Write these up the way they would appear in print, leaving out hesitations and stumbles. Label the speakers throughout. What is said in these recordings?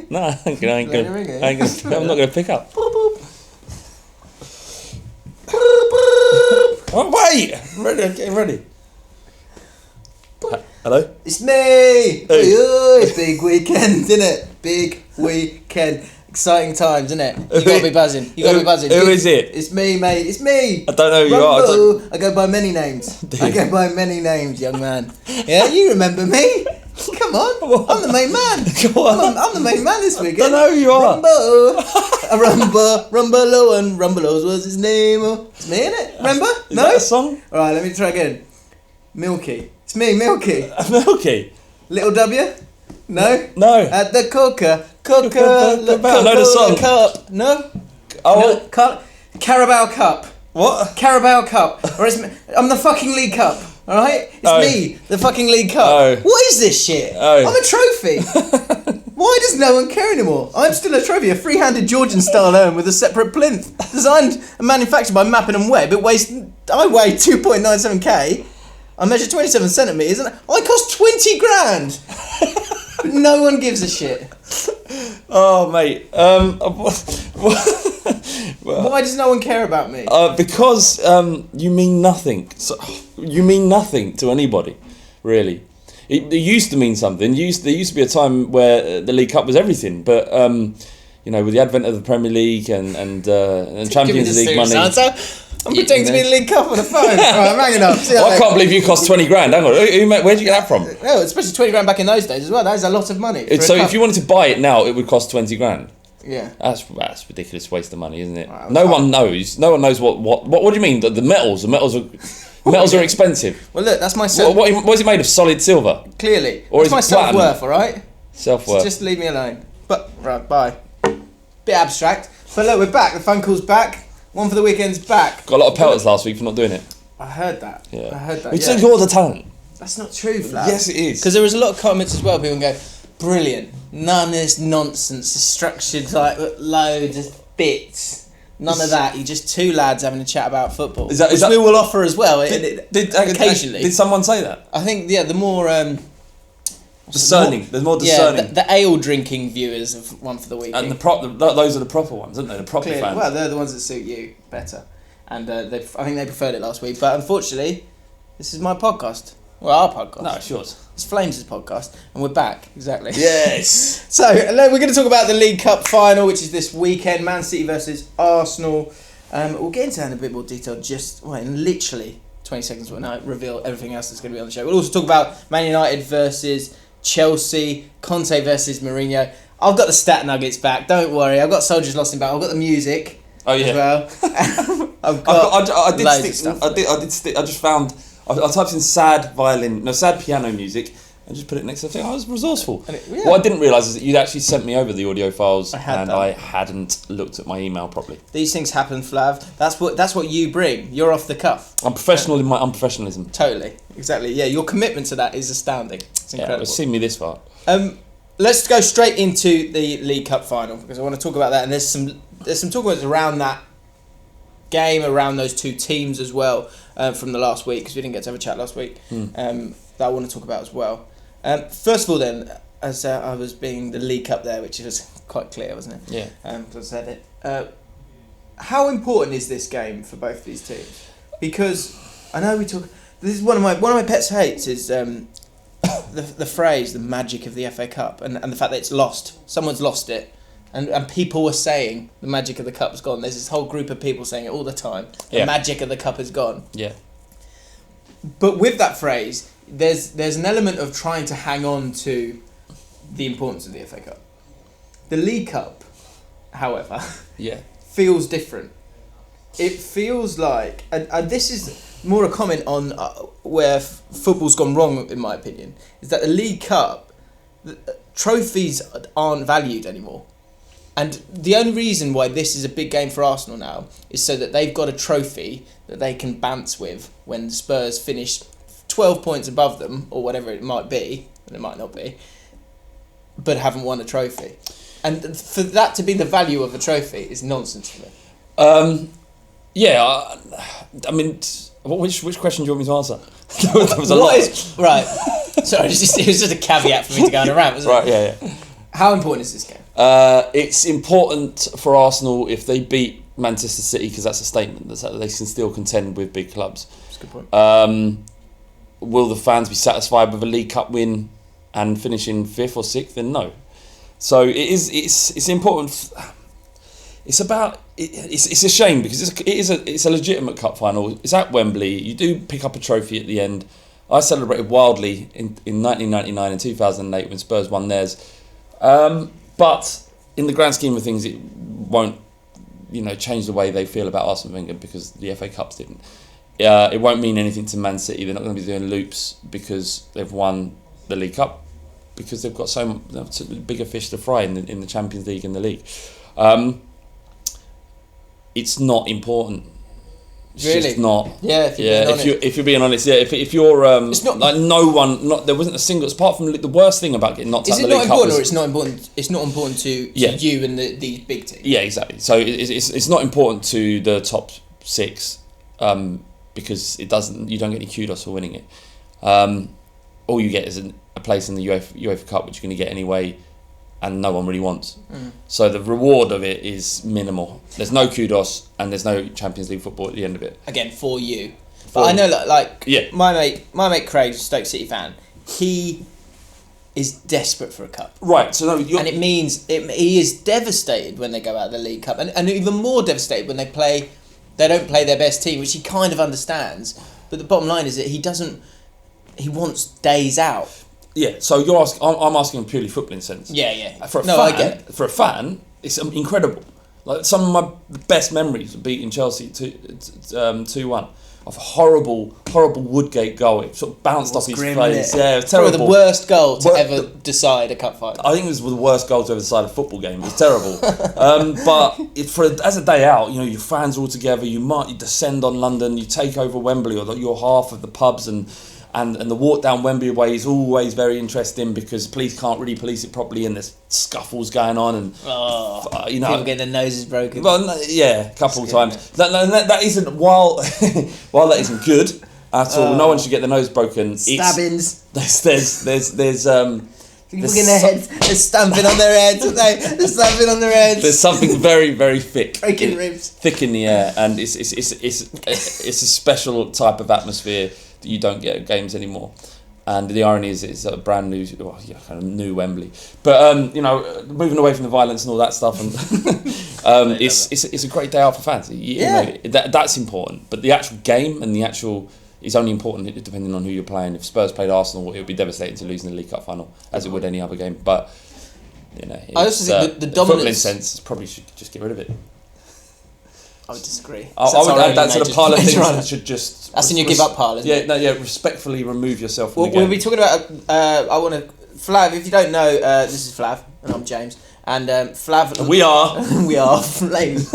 Speaker 1: No, I'm not going to pick up. Oh, wait! I'm getting ready. Hello?
Speaker 2: It's me! Hey. Big weekend, isn't it? Big weekend. Exciting times, isn't it? You gotta be buzzing.
Speaker 1: Who is it?
Speaker 2: It's me, mate. It's me.
Speaker 1: I don't know who you
Speaker 2: are. I go by many names. Young man. Yeah, you remember me? Come on. I'm the main man. I'm the main man this weekend.
Speaker 1: I don't know who you are.
Speaker 2: Rumbelows was his name. It's me, innit? Remember?
Speaker 1: Is that a song?
Speaker 2: Alright, let me try again. Milky. It's me, Milky.
Speaker 1: Milky?
Speaker 2: Little W? No?
Speaker 1: No.
Speaker 2: At the Coca.
Speaker 1: I know the song.
Speaker 2: Cup. No?
Speaker 1: Oh.
Speaker 2: No, Carabao Cup.
Speaker 1: What?
Speaker 2: Carabao Cup. I'm the fucking League Cup. Alright? It's me, the fucking League Cup.
Speaker 1: Oh.
Speaker 2: What is this shit?
Speaker 1: Oh.
Speaker 2: I'm a trophy. Why does no one care anymore? I'm still a trophy, a free-handed Georgian style urn with a separate plinth. Designed and manufactured by Mappin and Webb. I weigh 2.97k. I measure 27 centimetres and I cost 20 grand. But no one gives a shit.
Speaker 1: Oh, mate.
Speaker 2: Why does no one care about me?
Speaker 1: Because you mean nothing. So, you mean nothing to anybody, really. It used to mean something. There used to be a time where the League Cup was everything, but with the advent of the Premier League and Champions League money.
Speaker 2: Answer. I'm pretending to be the League Cup on the phone. Alright, I'm hanging up.
Speaker 1: I can't believe you cost 20 grand. Hang on, where did you get that from?
Speaker 2: No, especially 20 grand back in those days as well. That is a lot of money.
Speaker 1: So if you wanted to buy it now, it would cost 20 grand.
Speaker 2: Yeah.
Speaker 1: That's a ridiculous waste of money, isn't it? Right, no one knows. No one knows what do you mean? The metals are expensive.
Speaker 2: Well, look, that's my self.
Speaker 1: What is it made of? Solid silver.
Speaker 2: Clearly.
Speaker 1: Or
Speaker 2: that's my self-worth, alright?
Speaker 1: Self-worth.
Speaker 2: So just leave me alone. But right, bye. Bit abstract. But look, we're back. The phone call's back. One for the weekend's back.
Speaker 1: Got a lot of pelters last week for not doing it.
Speaker 2: I heard that.
Speaker 1: Yeah.
Speaker 2: I heard that.
Speaker 1: It's you're the talent.
Speaker 2: That's not true, Flav.
Speaker 1: Yes, it is.
Speaker 2: Because there was a lot of comments as well. People go, brilliant. None of this nonsense. It's structured like loads of bits. None of that. You're just two lads having a chat about football. Which we will offer as well. Occasionally.
Speaker 1: Did someone say that?
Speaker 2: I think the more
Speaker 1: discerning. There's more discerning.
Speaker 2: Yeah, the ale drinking viewers of One for the Weekend.
Speaker 1: And those are the proper ones, aren't they? The proper fans.
Speaker 2: Well, they're the ones that suit you better. And I think they preferred it last week. But unfortunately, this is my podcast. Well, our podcast.
Speaker 1: No, it's yours.
Speaker 2: It's Flames' podcast. And we're back. Exactly.
Speaker 1: Yes.
Speaker 2: So, we're going to talk about the League Cup Final, which is this weekend. Man City versus Arsenal. We'll get into that in a bit more detail in literally 20 seconds when I reveal everything else that's going to be on the show. We'll also talk about Man United versus Chelsea, Conte versus Mourinho. I've got the stat nuggets back, don't worry. I've got Soldiers Lost in Battle. I've got the music as well.
Speaker 1: I just found I typed in sad piano music and just put it next to the thing. I was resourceful. What I didn't realise is that you'd actually sent me over the audio files I hadn't looked at my email properly.
Speaker 2: These things happen, Flav. That's what you bring. You're off the cuff.
Speaker 1: I'm professional in my unprofessionalism.
Speaker 2: Totally. Exactly. Yeah, your commitment to that is astounding. It's incredible.
Speaker 1: It's seen me this far.
Speaker 2: Let's go straight into the League Cup Final because I want to talk about that, and there's some talk about around that game, around those two teams as well from the last week because we didn't get to have a chat last week. That I want to talk about as well. First of all, then, as I was being the League Cup there, which was quite clear, wasn't it?
Speaker 1: Yeah.
Speaker 2: Because I said it. How important is this game for both these teams? Because I know we talk. This is one of my pet hates is the phrase "the magic of the FA Cup" and the fact that it's lost. Someone's lost it, and people were saying the magic of the cup's gone. There's this whole group of people saying it all the time. The magic of the cup is gone.
Speaker 1: Yeah.
Speaker 2: But with that phrase, there's an element of trying to hang on to the importance of the FA Cup. The League Cup, however, feels different. It feels like, and this is more a comment on where football's gone wrong, in my opinion, is that the League Cup, trophies aren't valued anymore. And the only reason why this is a big game for Arsenal now is so that they've got a trophy that they can bounce with when Spurs finish 12 points above them, or whatever it might be, and it might not be, but haven't won a trophy. And for that to be the value of a trophy is nonsense to me.
Speaker 1: I mean, which question do you want me to answer? There was a lot.
Speaker 2: Right. Sorry, it was just a caveat for me to go on a rant, wasn't it?
Speaker 1: Right, yeah.
Speaker 2: How important is this game?
Speaker 1: It's important for Arsenal if they beat Manchester City, because that's a statement that they can still contend with big clubs.
Speaker 2: That's a good point.
Speaker 1: Will the fans be satisfied with a League Cup win and finishing 5th or 6th? Then no. So it's important. It's a shame because it's a legitimate cup final. It's at Wembley. You do pick up a trophy at the end. I celebrated wildly in 1999 and 2008 when Spurs won theirs. But in the grand scheme of things, it won't, change the way they feel about Arsene Wenger because the FA Cups didn't. It won't mean anything to Man City. They're not going to be doing loops because they've won the League Cup, because they've got so bigger fish to fry in the Champions League and the league. It's not important. It's
Speaker 2: really?
Speaker 1: Just not.
Speaker 2: Yeah.
Speaker 1: If you're being honest, yeah. If you're it's not like no one. There wasn't a single. Apart from the worst thing about getting knocked out of the League Cup. Is it not important,
Speaker 2: or it's not important? It's not important to you and these big teams.
Speaker 1: Yeah, exactly. So it's not important to the top 6, because it doesn't. You don't get any kudos for winning it. All you get is a place in the UEFA Cup, which you're going to get anyway, and no one really wants. So the reward of it is minimal. There's no kudos and there's no Champions League football at the end of it.
Speaker 2: Again, for you. But I know, my mate Craig, Stoke City fan, he is desperate for a cup.
Speaker 1: Right, so no,
Speaker 2: and it means he is devastated when they go out of the League Cup, and even more devastated when they don't play their best team, which he kind of understands. But the bottom line is that he wants days out.
Speaker 1: Yeah, so you're asking. I'm asking purely footballing sense.
Speaker 2: Yeah.
Speaker 1: For a fan, it's incredible. Like some of my best memories of beating Chelsea 2-1 of a horrible Woodgate goal. It sort of bounced off his face. Yeah, it was terrible.
Speaker 2: Probably the worst goal to ever decide a cup final.
Speaker 1: I think it was the worst goal to ever decide a football game. It was terrible. But as a day out, your fans all together. You descend on London. You take over Wembley, or you're half of the pubs and the walk down Wembley way is always very interesting because police can't really police it properly and there's scuffles going on and
Speaker 2: people getting their noses broken.
Speaker 1: Well, yeah, a couple of times. That isn't while that isn't good at all. No one should get their nose broken.
Speaker 2: Stabbings.
Speaker 1: There's
Speaker 2: people getting their heads. They're stamping on their heads. They're stamping on their heads.
Speaker 1: There's something very, very thick.
Speaker 2: Breaking ribs.
Speaker 1: Thick in the air, and it's a special type of atmosphere that you don't get at games anymore. And the irony is it's a brand new, kind of new Wembley. But moving away from the violence and all that stuff, and it's a great day out for fans. That's important. But the actual game and the actual is only important depending on who you're playing. If Spurs played Arsenal, it would be devastating to lose in the League Cup final, as it would any other game. But
Speaker 2: I also think the dominance,
Speaker 1: footballing sense, probably should just get rid of it.
Speaker 2: I would disagree.
Speaker 1: I would add that to the pile of things that should just...
Speaker 2: That's in your give up pile, isn't it?
Speaker 1: Respectfully remove yourself from the game.
Speaker 2: We'll be talking about... I want to... Flav, if you don't know, this is Flav, and I'm James. And Flav...
Speaker 1: We are.
Speaker 2: We are. Flame. And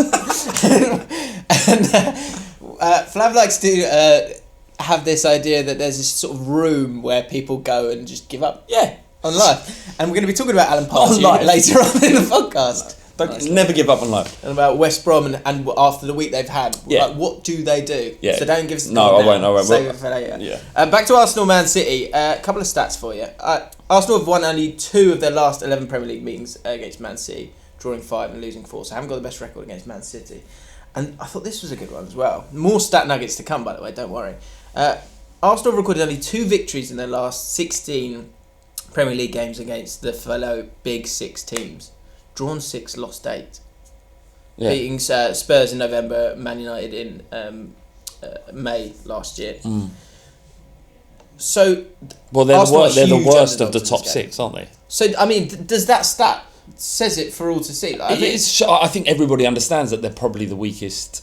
Speaker 2: Flav likes to have this idea that there's this sort of room where people go and just give up.
Speaker 1: Yeah.
Speaker 2: On life. And we're going to be talking about Alan Partridge later on in the podcast.
Speaker 1: Never give up on life.
Speaker 2: And about West Brom and after the week they've had, what do they do?
Speaker 1: Yeah.
Speaker 2: So don't give us...
Speaker 1: I won't.
Speaker 2: Save it for later.
Speaker 1: Yeah.
Speaker 2: Back to Arsenal Man City. A couple of stats for you. Arsenal have won only 2 of their last 11 Premier League meetings against Man City, drawing 5 and losing 4. So I haven't got the best record against Man City. And I thought this was a good one as well. More stat nuggets to come, by the way, don't worry. Arsenal have recorded only 2 victories in their last 16 Premier League games against the fellow Big 6 teams. Drawn 6, lost 8. Yeah. Beating Spurs in November, Man United in May last year. So,
Speaker 1: well, they're the worst of the top 6, aren't they?
Speaker 2: So, I mean, does that stat says it for all to see? Like,
Speaker 1: I think everybody understands that they're probably the weakest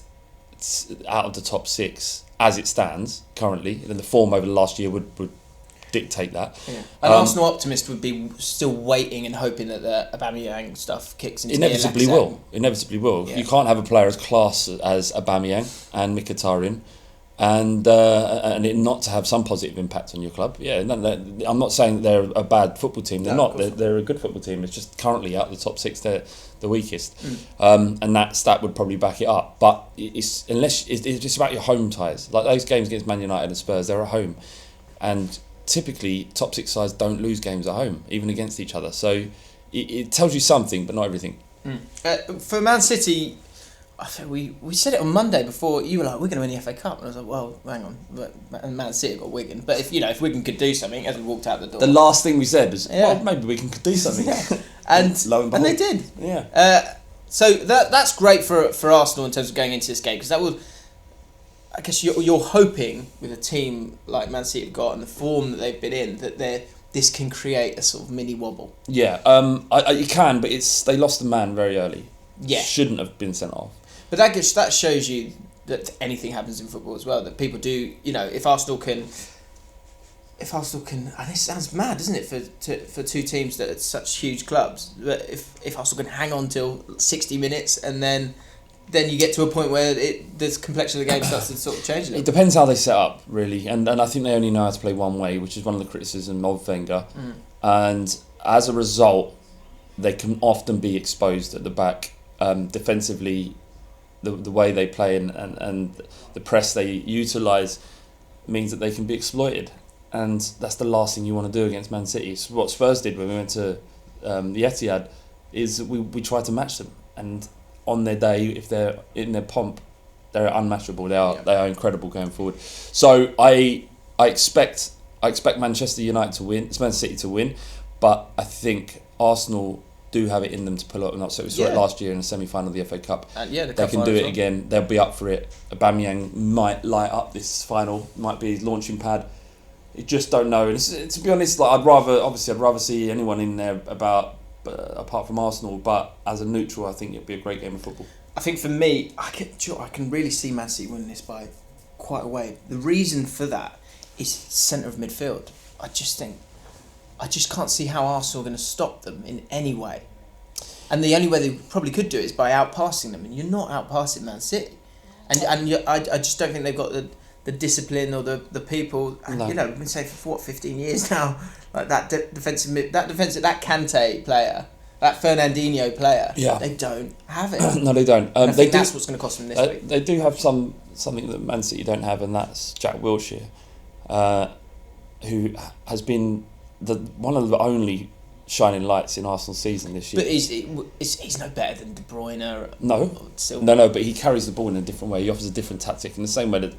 Speaker 1: out of the top 6 as it stands currently. And the form over the last year would dictate that.
Speaker 2: Yeah. An Arsenal optimist would be still waiting and hoping that the Aubameyang stuff kicks into
Speaker 1: Inevitably will.
Speaker 2: Yeah.
Speaker 1: You can't have a player as class as Aubameyang and Mkhitaryan and it not to have some positive impact on your club. Yeah, I'm not saying that they're a bad football team. They're not. They're a good football team. It's just currently out of the top 6, they're the weakest. And that stat would probably back it up. But it's just about your home ties. Like those games against Man United and Spurs, they're at home. And typically, top 6 sides don't lose games at home, even against each other. So it tells you something, but not everything.
Speaker 2: For Man City, I think we said it on Monday before. You were like, we're going to win the FA Cup, and I was like, well, hang on, but Man City got Wigan. But if Wigan could do something as we walked out the door,
Speaker 1: the last thing we said was, well, maybe Wigan could do something.
Speaker 2: and
Speaker 1: lo and behold,
Speaker 2: they did.
Speaker 1: Yeah.
Speaker 2: So that's great for Arsenal in terms of going into this game, because that was, I guess you're hoping with a team like Man City have got and the form that they've been in, that this can create a sort of mini wobble.
Speaker 1: Yeah, you can, but they lost a man very early.
Speaker 2: Yeah,
Speaker 1: shouldn't have been sent off.
Speaker 2: But that shows you that anything happens in football as well. That people do, if Arsenal can, and this sounds mad, doesn't it, for two teams that are such huge clubs. But if Arsenal can hang on till 60 minutes and then you get to a point where the complexion of the game starts to sort of change a little.
Speaker 1: It depends how they set up, really, and I think they only know how to play one way, which is one of the criticisms of Wenger. And as a result, they can often be exposed at the back defensively. The way they play and the press they utilise means that they can be exploited, and that's the last thing you want to do against Man City. So what Spurs did when we went to the Etihad is we tried to match them, and on their day, if they're in their pomp, they're unmatchable. They are incredible going forward. So I expect Manchester United to win. It's Man City to win, but I think Arsenal do have it in them to pull up. Not so we saw it last year in the semi-final of the FA Cup. They can do it again. They'll be up for it. Aubameyang might light up this final. Might be his launching pad. You just don't know. And to be honest, I'd rather see anyone in there apart from Arsenal. But as a neutral, I think it'd be a great game of football. I
Speaker 2: think for me, I can really see Man City winning this by quite a way. The reason for that is centre of midfield. I just can't see how Arsenal are going to stop them in any way. And the only way they probably could do it is by outpassing them. And you're not outpassing Man City. I just don't think they've got the discipline or the people. And,
Speaker 1: no.
Speaker 2: we've been saying for 15 years now, like that defensive that Kante player, that Fernandinho player.
Speaker 1: Yeah.
Speaker 2: They don't have it.
Speaker 1: No, they don't.
Speaker 2: I think that's what's going to cost them this week.
Speaker 1: They do have something that Man City don't have, and that's Jack Wilshere, who has been one of the only shining lights in Arsenal's season this year.
Speaker 2: But he's no better than De Bruyne or Silva.
Speaker 1: No, but he carries the ball in a different way. He offers a different tactic in the same way that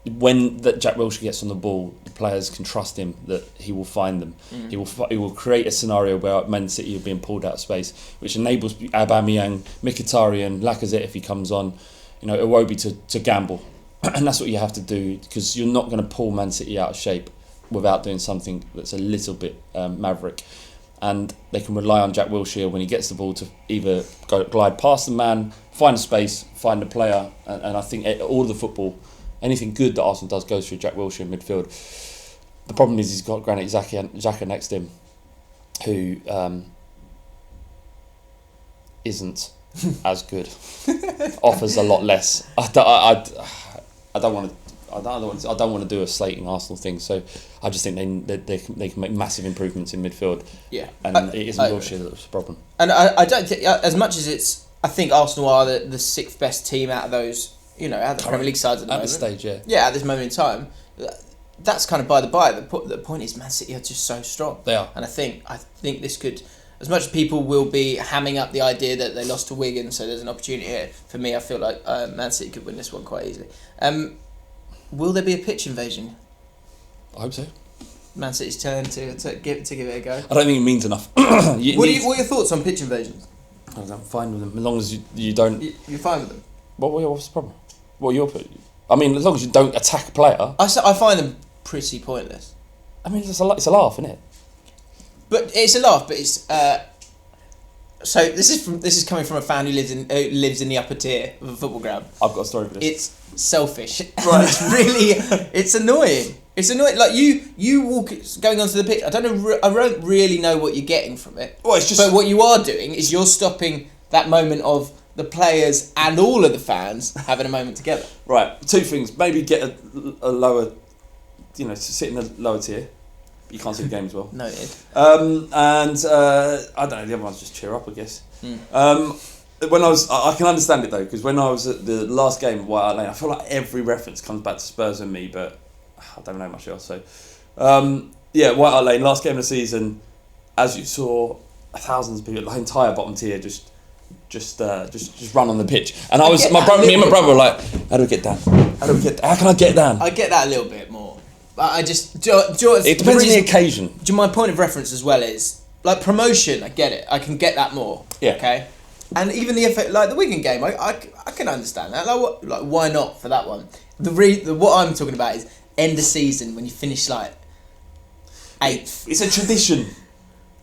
Speaker 1: when Jack Wilshere gets on the ball, the players can trust him that he will find them. He will create a scenario where Man City are being pulled out of space, which enables Aubameyang, Mkhitaryan, Lacazette if he comes on, Iwobi to gamble. And that's what you have to do, because you're not going to pull Man City out of shape without doing something that's a little bit maverick. And they can rely on Jack Wilshere when he gets the ball to either glide past the man, find a space, find a player, and I think all of the football, anything good that Arsenal does goes through Jack Wilshere in midfield. The problem is he's got Granit Xhaka next to him, who isn't as good, offers a lot less. I don't want to do a slating Arsenal thing, so I just think they can make massive improvements in midfield.
Speaker 2: Yeah,
Speaker 1: and it isn't Wilshere that's the problem.
Speaker 2: And I don't think, as much as I think Arsenal are the sixth best team out of those, out of the Premier League sides at the moment.
Speaker 1: At this stage,
Speaker 2: yeah, at this moment in time, that's kind of by the by. The point is, Man City are just so strong.
Speaker 1: They are,
Speaker 2: and I think this could. As much as people will be hamming up the idea that they lost to Wigan, so there's an opportunity here. For me, I feel like Man City could win this one quite easily. Will there be a pitch invasion?
Speaker 1: I hope so.
Speaker 2: Man City's turn to give it a go.
Speaker 1: I don't think it means enough.
Speaker 2: What are your thoughts on pitch invasions?
Speaker 1: I'm fine with them, as long as you don't.
Speaker 2: You're fine with them.
Speaker 1: What's the problem? What are your? I mean, as long as you don't attack a player.
Speaker 2: I find them pretty pointless.
Speaker 1: I mean, it's a laugh, isn't it?
Speaker 2: But it's a laugh. But it's so this is coming from a fan who lives in the upper tier of a football ground.
Speaker 1: I've got a story for this.
Speaker 2: It's selfish. Right. It's annoying. It's annoying. Like you walk going onto the pitch. I don't really know what you're getting from it.
Speaker 1: Well, it's just.
Speaker 2: But what you are doing is you're stopping that moment of the players and all of the fans having a moment together.
Speaker 1: Right. Two things. Maybe get a lower, sit in a lower tier. You can't see the game as well.
Speaker 2: Noted.
Speaker 1: And I don't know. The other ones just cheer up, I guess. I can understand it though, because when I was at the last game of White Hart Lane, I feel like every reference comes back to Spurs and me, but I don't know much else. So, White Hart Lane, last game of the season, as you saw, thousands of people, the entire bottom tier just run on the pitch. And me and my brother were like, how do we get down? How can I get down?
Speaker 2: I get that a little bit more. I just...
Speaker 1: it depends on the occasion.
Speaker 2: My point of reference as well is, like, promotion, I get it. I can get that more.
Speaker 1: Yeah.
Speaker 2: Okay? And even the Wigan game, I can understand that. Like, why not for that one? What I'm talking about is end of season when you finish, like, 8th.
Speaker 1: It's a tradition.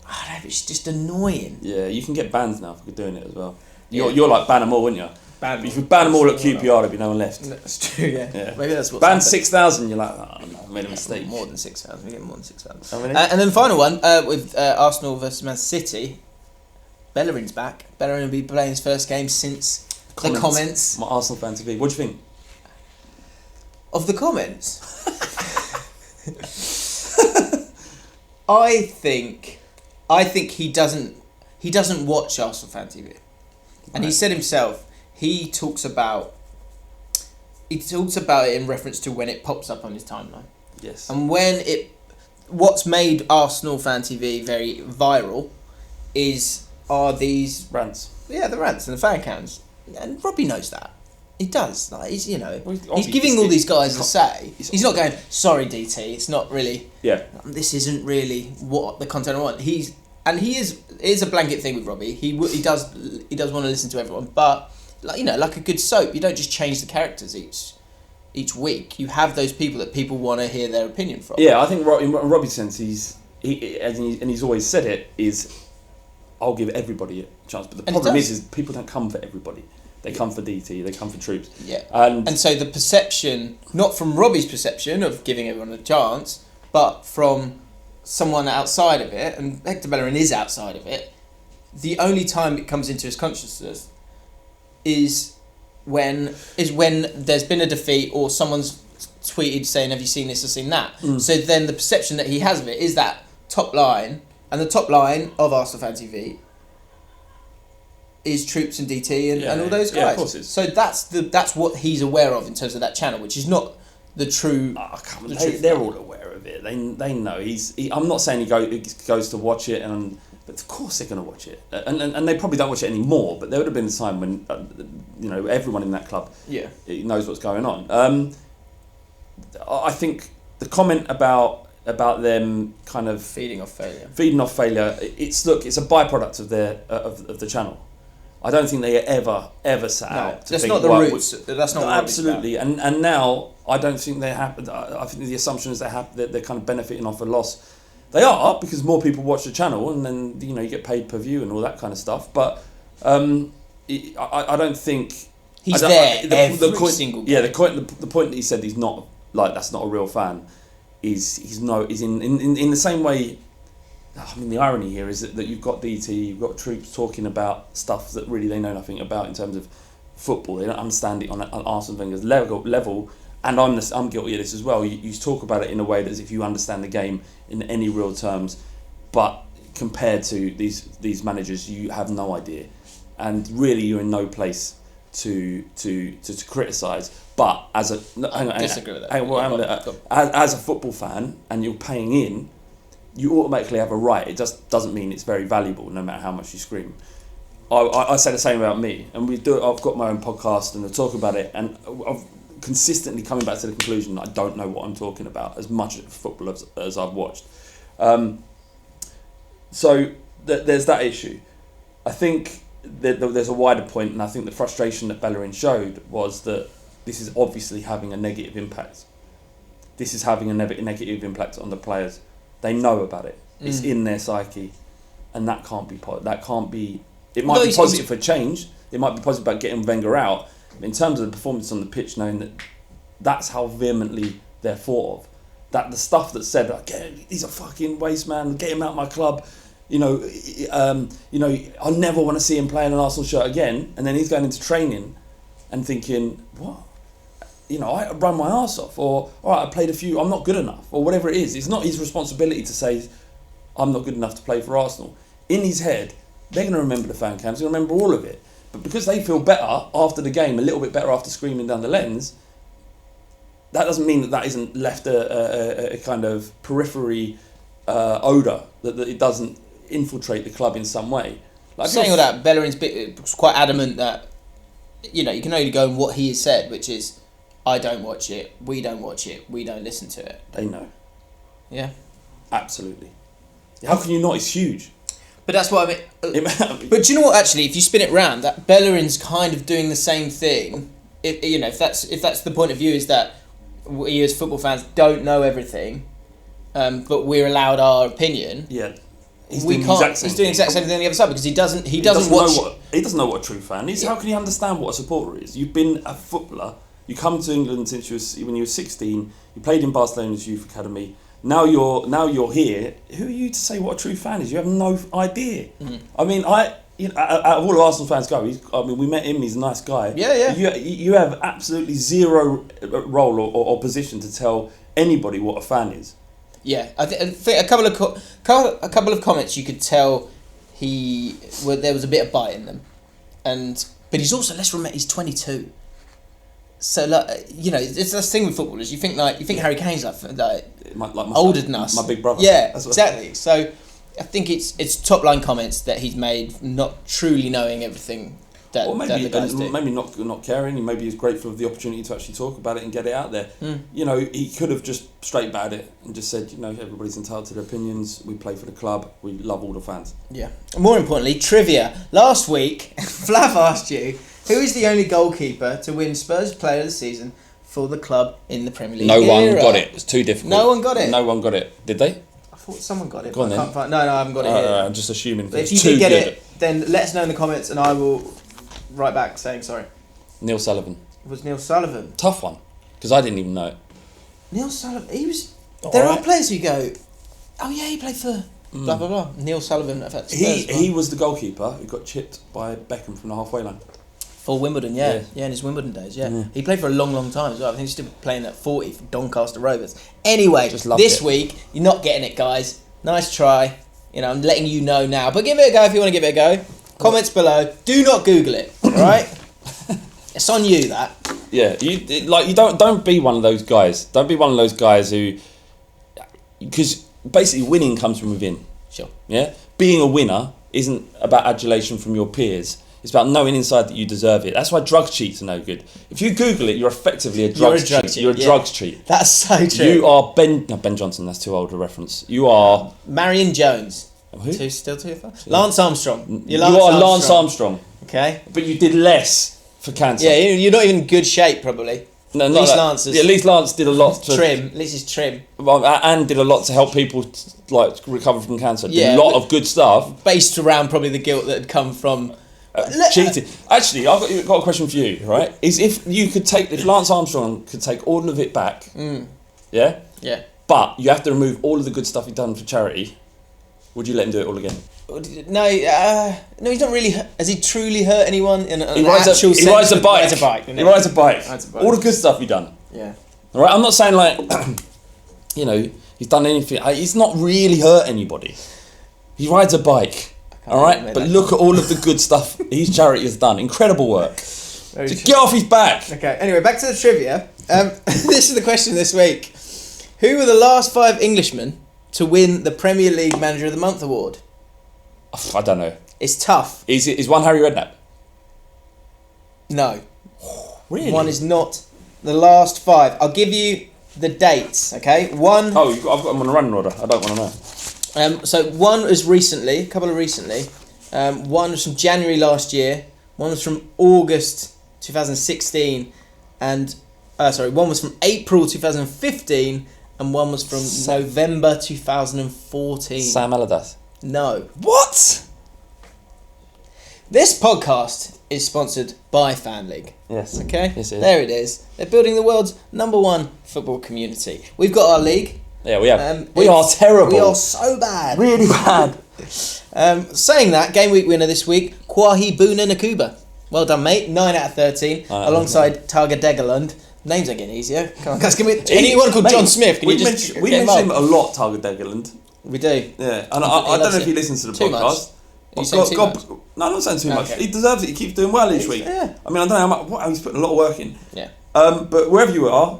Speaker 2: I don't know, it's just annoying.
Speaker 1: Yeah, you can get banned now for doing it as well. You're like ban them all, wouldn't you?
Speaker 2: If
Speaker 1: you ban them all at QPR, there'd be no one left.
Speaker 2: That's true, yeah. Maybe that's what's
Speaker 1: ban 6,000, you're like, oh no, I made a mistake.
Speaker 2: More than 6,000, we're getting more than 6,000.
Speaker 1: Oh, really?
Speaker 2: And then the final one, with Arsenal versus Man City, Bellerin's back. Bellerin will be playing his first game since the comments.
Speaker 1: My Arsenal fan TV. What do you think?
Speaker 2: Of the comments? I think he doesn't watch Arsenal fan TV. And he said himself, he talks about it in reference to when it pops up on his timeline.
Speaker 1: Yes.
Speaker 2: And what's made Arsenal fan TV very viral are these
Speaker 1: rants.
Speaker 2: Yeah, the rants and the fan cams. And Robbie knows that. He does. Like he's giving all these guys a say. He's not going, sorry DT, it's not really.
Speaker 1: Yeah.
Speaker 2: This isn't really what the content I want. It is a blanket thing with Robbie. He does want to listen to everyone, but like a good soap, you don't just change the characters each week. You have those people that people want to hear their opinion from.
Speaker 1: Yeah, I think in Robbie's sense, he's always said it is, I'll give everybody a chance. But the problem is people don't come for everybody. They come for DT. They come for troops.
Speaker 2: Yeah. And so the perception, not from Robbie's perception of giving everyone a chance, but from someone outside of it, and Hector Bellerin is outside of it, the only time it comes into his consciousness is when there's been a defeat or someone's tweeted saying, have you seen this or seen that? So then the perception that he has of it is that top line, and the top line of Arsenal Fan TV is Troops and DT and all those guys.
Speaker 1: Yeah, of course it is.
Speaker 2: So that's what he's aware of in terms of that channel, which is not the true.
Speaker 1: They're all aware of it. They know I'm not saying he goes to watch it, but of course they're going to watch it, and they probably don't watch it anymore. But there would have been a time when everyone in that club knows what's going on. I think the comment about them kind of
Speaker 2: feeding off failure.
Speaker 1: It's a byproduct of of the channel. I don't think they ever sat out to
Speaker 2: that's
Speaker 1: think,
Speaker 2: not the roots. That's not
Speaker 1: absolutely. And now I don't think they have. I think the assumption is that they're kind of benefiting off a loss. They are, because more people watch the channel, and then you get paid per view and all that kind of stuff. But I don't think
Speaker 2: he's there every single game.
Speaker 1: Yeah, the point that he said he's not that's not a real fan is in the same way. I mean, the irony here is that you've got DT, you've got Troops talking about stuff that really they know nothing about in terms of football. They don't understand it on Arsene Wenger's level, and I'm guilty of this as well. You talk about it in a way that as if you understand the game in any real terms, but compared to these managers, you have no idea, and really you're in no place to criticise. But as
Speaker 2: I disagree with that.
Speaker 1: As a football fan, and you're paying in, you automatically have a right. It just doesn't mean it's very valuable, no matter how much you scream. I say the same about me, and I've got my own podcast, and I talk about it, and I've consistently coming back to the conclusion that I don't know what I'm talking about as much football as I've watched. So there's that issue. I think that there's a wider point, and I think the frustration that Bellerin showed was that this is obviously having a negative impact. This is having a negative impact on the players. They know about it. It's in their psyche, and that can't be. It might be positive for change. It might be positive about getting Wenger out. But in terms of the performance on the pitch, knowing that's how vehemently they're thought of. That the stuff that's said, like, he's a fucking waste man. Get him out of my club. I never want to see him play in an Arsenal shirt again. And then he's going into training and thinking, what? I run my arse off, or all right, I played a few, I'm not good enough, or whatever it is. It's not his responsibility to say, I'm not good enough to play for Arsenal. In his head, they're going to remember the fan cams, they're going to remember all of it. But because they feel better after the game, a little bit better after screaming down the lens, that doesn't mean that isn't left a kind of periphery odour, that it doesn't infiltrate the club in some way. Like,
Speaker 2: saying all that, Bellerin's was quite adamant that, you know, you can only go on what he has said, which is, I don't watch it, we don't watch it, we don't listen to it.
Speaker 1: They know.
Speaker 2: Yeah.
Speaker 1: Absolutely. How can you not? It's huge.
Speaker 2: But that's what I mean. But do you know what? Actually, if you spin it round, that Bellerin's kind of doing the same thing. If that's the point of view, is that we as football fans don't know everything, but we're allowed our opinion.
Speaker 1: Yeah.
Speaker 2: He's doing the exact same thing on the other side because he doesn't watch.
Speaker 1: He doesn't know what a true fan is. How can he understand what a supporter is? You've been a footballer. You come to England when you were 16. You played in Barcelona's youth academy. Now you're here. Who are you to say what a true fan is? You have no idea. Mm. I mean, out of all Arsenal fans we met him. He's a nice guy.
Speaker 2: Yeah.
Speaker 1: You have absolutely zero role or position to tell anybody what a fan is.
Speaker 2: Yeah, I think a couple of comments you could tell there was a bit of bite in them, but he's also, let's remember, he's 22. So it's this thing with footballers. You think Harry Kane's like older than us.
Speaker 1: My big brother.
Speaker 2: Yeah, exactly. So I think it's top line comments that he's made, not truly knowing everything.
Speaker 1: Or maybe not caring. Maybe he's grateful for the opportunity to actually talk about it and get it out there. Mm. You know, he could have just straight about it and just said, everybody's entitled to their opinions. We play for the club. We love all the fans.
Speaker 2: Yeah. And more importantly, trivia. Last week, Flav asked you, who is the only goalkeeper to win Spurs Player of the Season for the club in the Premier League?
Speaker 1: No one got it. It's too difficult.
Speaker 2: No one got it.
Speaker 1: No one got it. Did they?
Speaker 2: I thought someone got it.
Speaker 1: Go on then.
Speaker 2: No, I haven't got it here.
Speaker 1: I'm just assuming.
Speaker 2: If you did get it, then let us know in the comments, and I will write back saying sorry.
Speaker 1: Neil Sullivan.
Speaker 2: It was Neil Sullivan.
Speaker 1: Tough one, because I didn't even know it.
Speaker 2: Neil Sullivan. He was. There are players who go, oh yeah, he played for blah blah blah. Neil Sullivan.
Speaker 1: He was the goalkeeper who got chipped by Beckham from the halfway line.
Speaker 2: For Wimbledon, yeah, in his Wimbledon days, yeah. He played for a long, long time as well. I think he's still playing at 40 for Doncaster Rovers. Anyway, this week, you're not getting it, guys. Nice try. I'm letting you know now. But give it a go if you want to give it a go. Comments below. Do not Google it, alright? It's on you, that. Yeah,
Speaker 1: you don't be one of those guys. Don't be one of those guys who... Because basically winning comes from within.
Speaker 2: Sure.
Speaker 1: Yeah? Being a winner isn't about adulation from your peers. It's about knowing inside that you deserve it. That's why drugs cheats are no good. If you Google it, you're effectively a drugs cheat. You're a drugs cheat.
Speaker 2: That's so true.
Speaker 1: You are Ben Johnson. That's too old a reference. You are
Speaker 2: Marion Jones.
Speaker 1: Who?
Speaker 2: Still too far. Lance Armstrong.
Speaker 1: You are Lance Armstrong.
Speaker 2: Okay.
Speaker 1: But you did less for cancer.
Speaker 2: Yeah, you're not even in good shape probably.
Speaker 1: No, at least Lance. At least Lance did a lot to
Speaker 2: trim. At least he's trim.
Speaker 1: And did a lot to help people recover from cancer. Did a lot of good stuff
Speaker 2: based around probably the guilt that had come from.
Speaker 1: Cheating. Actually, I've got a question for you, right? Is if Lance Armstrong could take all of it back, yeah?
Speaker 2: Yeah.
Speaker 1: But you have to remove all of the good stuff he'd done for charity, would you let him do it all again?
Speaker 2: No, he's not really. Has he truly hurt anyone in an
Speaker 1: he rides
Speaker 2: actual sense?
Speaker 1: He rides a bike.
Speaker 2: He
Speaker 1: rides a bike. All the good stuff he done.
Speaker 2: Yeah.
Speaker 1: All right, I'm not saying he's done anything. He's not really hurt anybody. He rides a bike. All right, but look at all of the good stuff his charity has done. Incredible work. Get off his back.
Speaker 2: Okay. Anyway, back to the trivia. This is the question this week. Who were the last 5 Englishmen to win the Premier League Manager of the Month award?
Speaker 1: I don't know.
Speaker 2: It's tough.
Speaker 1: Is one Harry Redknapp?
Speaker 2: No.
Speaker 1: Really?
Speaker 2: One is not the last 5. I'll give you the dates. Okay. One.
Speaker 1: Oh, I've got them on a running order. I don't want to know.
Speaker 2: So one was recently, a couple of recently. One was from January last year. One was from August 2016, and one was from April 2015, and one was from November 2014.
Speaker 1: Sam Allardyce.
Speaker 2: No.
Speaker 1: What?
Speaker 2: This podcast is sponsored by Fan League.
Speaker 1: Yes.
Speaker 2: Okay.
Speaker 1: Yes, it is.
Speaker 2: There it is. They're building the world's #1 football community. We've got our league.
Speaker 1: Yeah, we have. We are terrible.
Speaker 2: We are so bad.
Speaker 1: Really bad.
Speaker 2: Saying that, game week winner this week, Kwahi Boona Nakuba. Well done, mate. 9 out of 13, alongside Targa Degerlund. Names are getting easier. Come on, guys. Anyone called John Smith?
Speaker 1: We mention him a lot, Targa Degerlund.
Speaker 2: We do.
Speaker 1: Yeah, and I don't know if he listens to the podcast.
Speaker 2: Are you saying too much?
Speaker 1: No, I'm not saying too much. He deserves it. He keeps doing well each week.
Speaker 2: Yeah.
Speaker 1: I mean, I don't know how much. He's putting a lot of work in.
Speaker 2: Yeah.
Speaker 1: But wherever you are,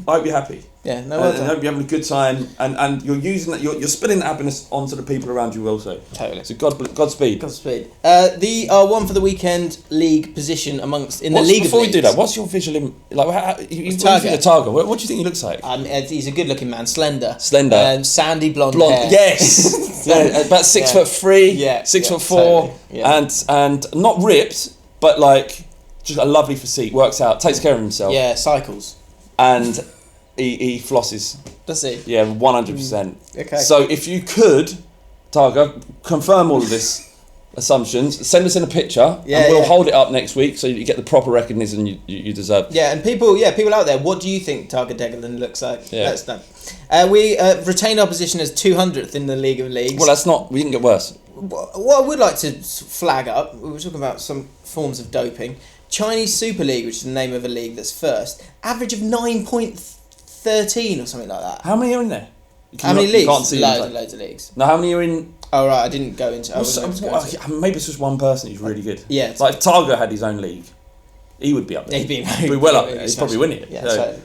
Speaker 1: I hope you're happy.
Speaker 2: Yeah, no,
Speaker 1: I hope you're having a good time, and you're using that. You're spilling that happiness onto the people around you also.
Speaker 2: Totally.
Speaker 1: So Godspeed.
Speaker 2: Godspeed. The one for the weekend league position the league.
Speaker 1: Before
Speaker 2: of
Speaker 1: we do that, what's your visual
Speaker 2: Target.
Speaker 1: Target. What do you think he looks like?
Speaker 2: He's a good-looking man, slender, sandy blonde hair.
Speaker 1: Yes, about 6'3".
Speaker 2: Yeah,
Speaker 1: 6'4",
Speaker 2: totally. Yeah.
Speaker 1: and not ripped, but like just a lovely physique. Works out, takes care of himself.
Speaker 2: Yeah, cycles.
Speaker 1: And he flosses.
Speaker 2: Does he?
Speaker 1: Yeah, 100%.
Speaker 2: Okay.
Speaker 1: So if you could, Targa, confirm all of this assumptions, send us in a picture, and we'll hold it up next week so you get the proper recognition you deserve.
Speaker 2: Yeah, and people out there, what do you think Targa Degerlin looks like?
Speaker 1: Yeah.
Speaker 2: Let us know. We retained our position as 200th in the League of Leagues.
Speaker 1: Well, we didn't get worse.
Speaker 2: What I would like to flag up, we were talking about some forms of doping. Chinese Super League, which is the name of a league that's first, average of 9.13 or something like that.
Speaker 1: How many are in there?
Speaker 2: How many leagues?
Speaker 1: You can't see
Speaker 2: loads of leagues.
Speaker 1: No, how many are in?
Speaker 2: Oh right, I didn't go into.
Speaker 1: Maybe it's just one person who's really good.
Speaker 2: Yeah,
Speaker 1: like Targa had his own league. He would be up there.
Speaker 2: He'd be
Speaker 1: well up there. He's probably winning it.
Speaker 2: Yeah, so.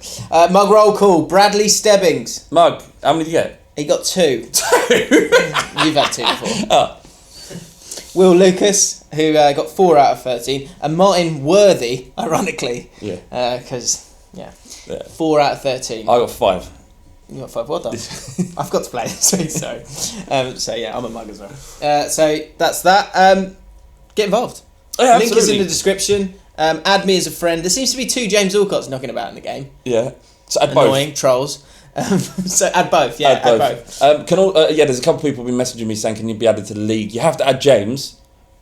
Speaker 2: Mug roll call. Bradley Stebbings.
Speaker 1: Mug, how many did you get?
Speaker 2: He got 2. You've had 2 before.
Speaker 1: Oh.
Speaker 2: Will Lucas, who got 4 out of 13, and Martin Worthy, ironically, because 4 out of 13.
Speaker 1: I got 5.
Speaker 2: You got 5. Well done. I've got to play this week, sorry. So yeah, I'm a mug as well. So that's that. Get involved.
Speaker 1: Oh, yeah,
Speaker 2: link is in the description. Add me as a friend. There seems to be 2 James Alcotts knocking about in the game.
Speaker 1: Yeah. So add
Speaker 2: Annoying
Speaker 1: both.
Speaker 2: Trolls. So add both. Yeah, add both.
Speaker 1: There's a couple of people been messaging me saying, can you be added to the league? You have to add James,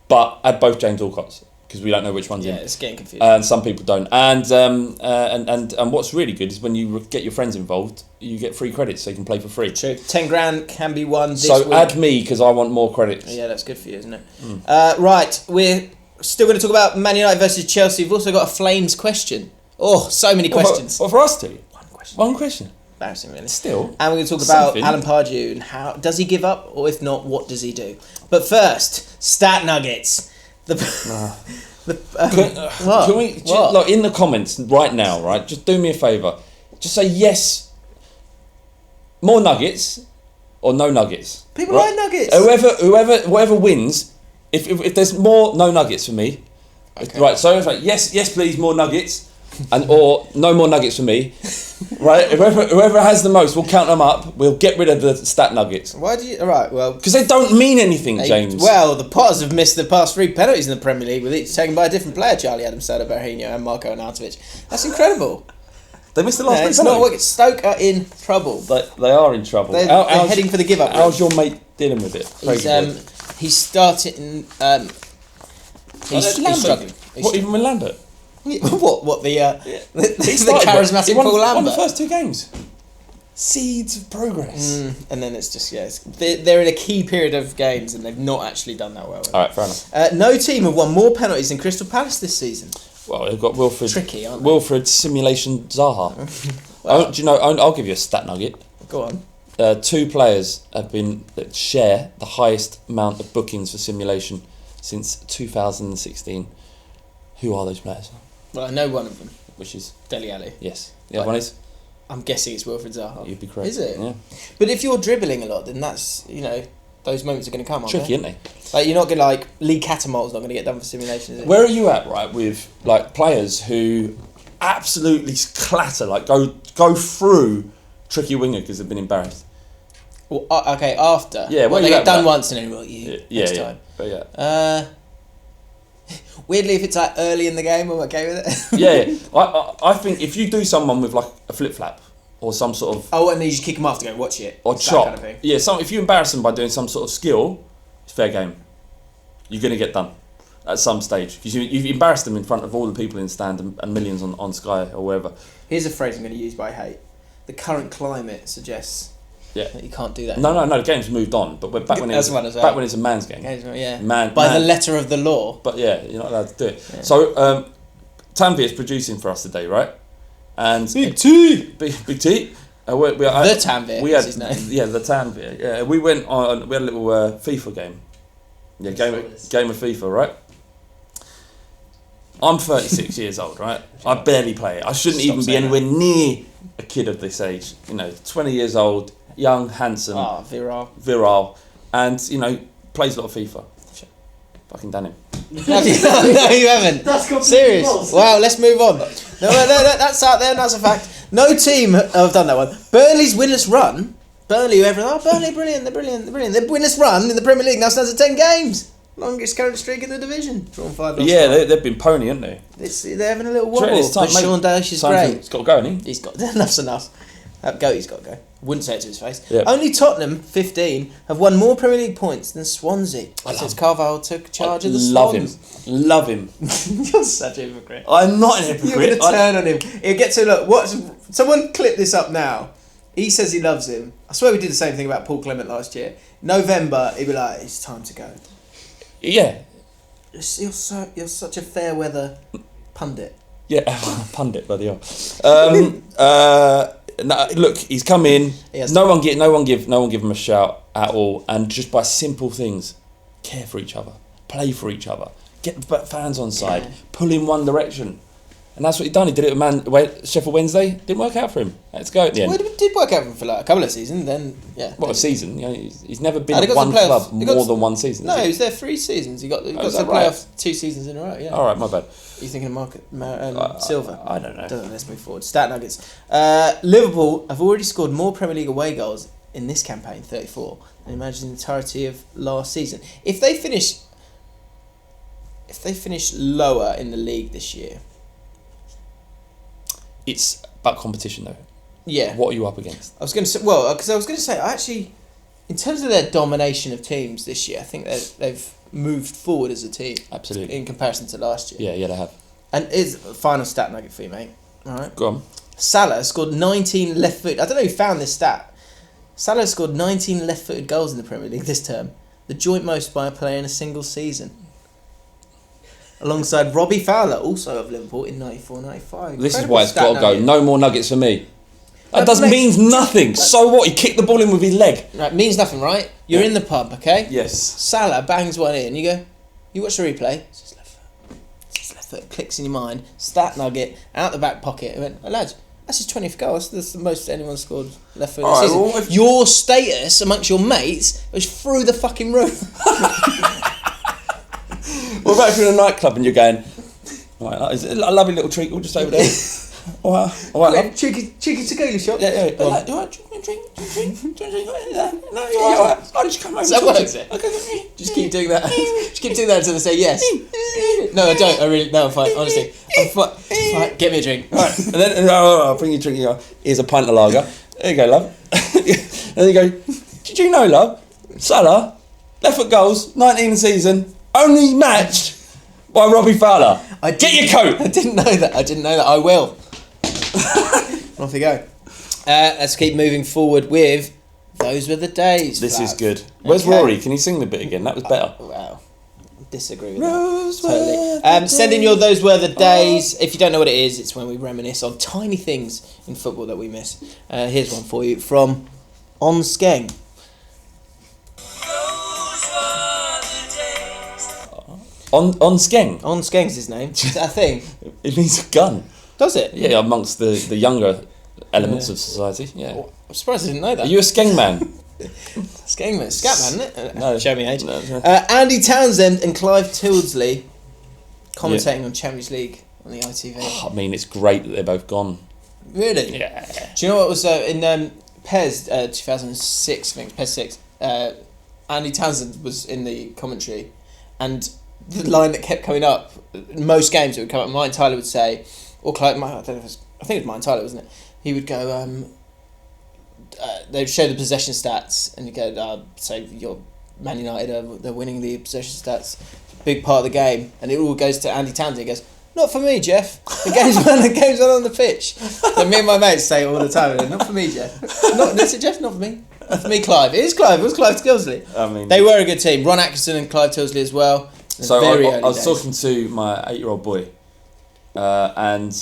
Speaker 1: but add both James Alcotts because we don't know which one's in.
Speaker 2: Yeah, it's getting confusing.
Speaker 1: And some people don't. And what's really good is when you get your friends involved, you get free credits, so you can play for free.
Speaker 2: True. 10 grand can be won this
Speaker 1: week. So add me because I want more credits.
Speaker 2: Yeah, that's good for you, isn't it? Right, we're still going to talk about Man United versus Chelsea. We've also got a Flames question. Oh, so many questions.
Speaker 1: For us two?
Speaker 2: One question. Embarrassing, really.
Speaker 1: Still.
Speaker 2: And we're going to talk about Alan Pardew and how does he give up, or if not, what does he do? But first, stat nuggets.
Speaker 1: Can we look in the comments right now? Right, just do me a favour. Just say yes. More nuggets, or no nuggets.
Speaker 2: People like nuggets.
Speaker 1: Whoever wins. If there's more no nuggets for me, right? So it's like yes please more nuggets, or no more nuggets for me. Right, whoever has the most, we'll count them up. We'll get rid of the stat nuggets.
Speaker 2: Why do you? All right, well,
Speaker 1: because they don't mean anything, James.
Speaker 2: Well, the Potters have missed the past 3 penalties in the Premier League, with each taken by a different player: Charlie Adams, Hector Bellerin, and Marco Arnautovic. That's incredible.
Speaker 1: They missed the last 3 penalties.
Speaker 2: It's not what Stoke are in trouble.
Speaker 1: They are in trouble.
Speaker 2: They're heading for the give up.
Speaker 1: How's your mate dealing with it?
Speaker 2: He's starting. He's struggling.
Speaker 1: What, even with Lambert?
Speaker 2: What the charismatic Paul Lambert?
Speaker 1: Won the first 2 games. Seeds of progress.
Speaker 2: And then it's just they're in a key period of games and they've not actually done that well.
Speaker 1: All right, fair enough.
Speaker 2: No team have won more penalties than Crystal Palace this season.
Speaker 1: Well, they've got Wilfred.
Speaker 2: Tricky, aren't they?
Speaker 1: Wilfred Simulation Zaha. Well, do you know? I'll give you a stat nugget.
Speaker 2: Go on.
Speaker 1: 2 players have share the highest amount of bookings for simulation since 2016. Who are those players?
Speaker 2: Well, I know one of them.
Speaker 1: Which is?
Speaker 2: Dele Alli.
Speaker 1: Yes. The other one is?
Speaker 2: I'm guessing it's Wilfred Zaha.
Speaker 1: You'd be correct.
Speaker 2: Is it?
Speaker 1: Yeah.
Speaker 2: But if you're dribbling a lot, then that's, those moments are going to come, aren't
Speaker 1: Tricky,
Speaker 2: they?
Speaker 1: aren't they?
Speaker 2: Like, you're not going to, Lee Catamol's not going to get done for simulation, is it?
Speaker 1: Where are you at, right, with, players who absolutely clatter, go through tricky winger because they've been embarrassed?
Speaker 2: Well, okay, after.
Speaker 1: Yeah,
Speaker 2: well, they get done once and then, next time.
Speaker 1: But yeah.
Speaker 2: Weirdly, if it's early in the game, I'm okay with it.
Speaker 1: Yeah. I think if you do someone with a flip flap or some sort of
Speaker 2: and then you just kick them off to go watch it
Speaker 1: or chop,
Speaker 2: kind of thing.
Speaker 1: Yeah. If you embarrass them by doing some sort of skill, it's fair game. You're gonna get done at some stage because you've embarrassed them in front of all the people in the stand and millions on Sky or wherever.
Speaker 2: Here's a phrase I'm going to use, but I hate. The current climate suggests.
Speaker 1: Yeah.
Speaker 2: That you can't do that.
Speaker 1: No. The game's moved on, but back when it's a man's game. By
Speaker 2: the letter of the law.
Speaker 1: But yeah, you're not allowed to do it. Yeah. So Tanvi is producing for us today, right? And
Speaker 2: Big T.
Speaker 1: Big T.
Speaker 2: The Tanvi.
Speaker 1: We had
Speaker 2: his name.
Speaker 1: Yeah, the Tanvi. Yeah, we went on. We had a little FIFA game. Yeah, game of FIFA, right? I'm 36 years old, right? I barely play it. I shouldn't even be anywhere near a kid of this age. 20 years old, young, handsome,
Speaker 2: virile,
Speaker 1: and plays a lot of FIFA. Fucking done him.
Speaker 2: No, you haven't.
Speaker 3: That's completely
Speaker 2: serious.
Speaker 3: false.
Speaker 2: Wow, let's move on. No, that's out there. And that's a fact. No team have done that one. Burnley's winless run. Burnley, Burnley, brilliant. They're brilliant. Their winless run in the Premier League now stands at 10 games. Longest current streak in the division. Drawn 5 last
Speaker 1: Yeah, they've been pony, haven't they?
Speaker 2: They're having a little wobble.
Speaker 1: It's time,
Speaker 2: but Sean Dyche is great.
Speaker 1: He's got to go, hasn't he?
Speaker 2: He's got enough's enough. He's got to go. Wouldn't say it to his face.
Speaker 1: Yep.
Speaker 2: Only Tottenham, 15, have won more Premier League points than Swansea since Carabao took charge of the Swans.
Speaker 1: Love him.
Speaker 2: You're such a hypocrite.
Speaker 1: I'm not an hypocrite.
Speaker 2: You're going to turn on him. He'll get to look. Someone clip this up now. He says he loves him. I swear we did the same thing about Paul Clement last year. November, he'd be like, "It's time to go."
Speaker 1: Yeah.
Speaker 2: You're such a fair weather pundit.
Speaker 1: Yeah, pundit, bloody hell. Look, he's come in. No one give him a shout at all, and just by simple things, care for each other, play for each other, get the fans on side, pull in one direction. And that's what he done. He did it with Sheffield Wednesday. Didn't work out for him. Let's go at the end.
Speaker 2: Well, it did work out for him for like a couple of seasons. Then, yeah.
Speaker 1: What, a season? He's never been at one club more than one season.
Speaker 2: No, he was there 3 seasons. He got to the playoff 2 seasons in a row. Yeah.
Speaker 1: All right, my bad.
Speaker 2: Are you thinking of Silva?
Speaker 1: I don't know.
Speaker 2: Let's move forward. Stat nuggets. Liverpool have already scored more Premier League away goals in this campaign, 34, than imagine the entirety of last season. If they finish lower in the league this year.
Speaker 1: It's about competition, though.
Speaker 2: Yeah.
Speaker 1: What are you up against?
Speaker 2: I was going to say, actually, in terms of their domination of teams this year, I think they've moved forward as a team.
Speaker 1: Absolutely.
Speaker 2: In comparison to last year.
Speaker 1: Yeah, they have.
Speaker 2: And here's a final stat nugget for you, mate. All right.
Speaker 1: Go on.
Speaker 2: Salah scored 19 left-footed... I don't know who found this stat. Salah scored 19 left-footed goals in the Premier League this term. The joint most by a player in a single season. Alongside Robbie Fowler, also of Liverpool, in 94-95.
Speaker 1: This is why it's got to go. No more nuggets for me. That means nothing. So what? He kicked the ball in with his leg.
Speaker 2: Right, means nothing, right? You're in the pub, okay?
Speaker 1: Yes.
Speaker 2: Salah bangs one in. You go, you watch the replay. It's his left foot. It's his left foot. Clicks in your mind. Stat nugget out the back pocket. I went, oh, lads, that's his 20th goal. That's the most anyone scored left foot in the season. Your status amongst your mates was through the fucking roof.
Speaker 1: What about if you're in a nightclub and you're going, all right, is it a lovely little treacle just over there? All right, love.
Speaker 2: Cheeky tequila shot.
Speaker 1: Yeah. All right, drink. No, you're all right. I'll just come over.
Speaker 2: That works. Okay. Just keep doing that. Just keep doing that until they say yes. No, I don't. I'm fine. Honestly, I'm fine. Get me a drink.
Speaker 1: All right, and then I'll bring you a drink. Here's a pint of lager. There you go, love. And you go, did you know, love? Salah, left foot goals, 19 season. Only matched by Robbie Fowler. Get your coat.
Speaker 2: I didn't know that. I will. Off we go. Let's keep moving forward with Those Were the Days.
Speaker 1: This is good. Where's Rory? Can you sing the bit again? That was better.
Speaker 2: Wow. Disagree with that. Totally. Send in your Those Were the Days. If you don't know what it is, it's when we reminisce on tiny things in football that we miss. Here's one for you from On Skeng.
Speaker 1: On Skeng?
Speaker 2: On Skeng's his name. Is that a thing?
Speaker 1: It means a gun.
Speaker 2: Does it?
Speaker 1: Yeah, amongst the younger elements of society. Yeah.
Speaker 2: Oh, I'm surprised I didn't know that.
Speaker 1: Are you a Skeng man?
Speaker 2: Skeng man? Scat man, isn't it?
Speaker 1: No.
Speaker 2: Show me age.
Speaker 1: No.
Speaker 2: Andy Townsend and Clive Tildesley commentating on Champions League on the ITV.
Speaker 1: Oh, I mean, it's great that they're both gone.
Speaker 2: Really?
Speaker 1: Yeah.
Speaker 2: Do you know what was in PES 2006, I think, PES 6, Andy Townsend was in the commentary, and the line that kept coming up, in most games it would come up, Martin Tyler would say, or Clive, I don't know if it was, I think it was Martin Tyler, wasn't it? He would go, they'd show the possession stats, and he'd go, say you're Man United, they're winning the possession stats, big part of the game, and it all goes to Andy Townsend. He goes, not for me, Jeff. The game's on the pitch. Then me and my mates say it all the time, not for me, Jeff. Is it Jeff? Not for me. Not for me, Clive. It is Clive. It was Clive Tildesley.
Speaker 1: I mean,
Speaker 2: they were a good team. Ron Atkinson and Clive Tildesley as well.
Speaker 1: So I was talking to my 8-year-old boy, and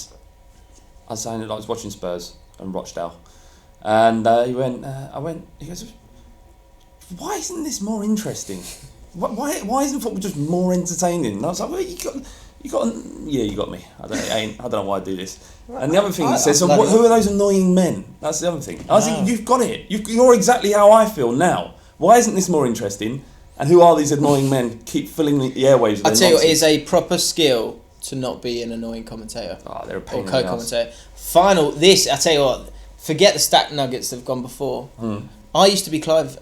Speaker 1: I was saying that I was watching Spurs and Rochdale, and he goes, why isn't this more interesting? Why isn't football just more entertaining? And I was like, well, You got me. I don't know why I do this. And the other thing he says, who are those annoying men? That's the other thing. I was thinking, you've got it. You're exactly how I feel now. Why isn't this more interesting? And who are these annoying men? Keep filling the airwaves.
Speaker 2: I tell you, it is a proper skill to not be an annoying commentator.
Speaker 1: They're a pain
Speaker 2: or co-commentator. Final. This, I tell you what. Forget the stacked nuggets that have gone before. I used to be Clive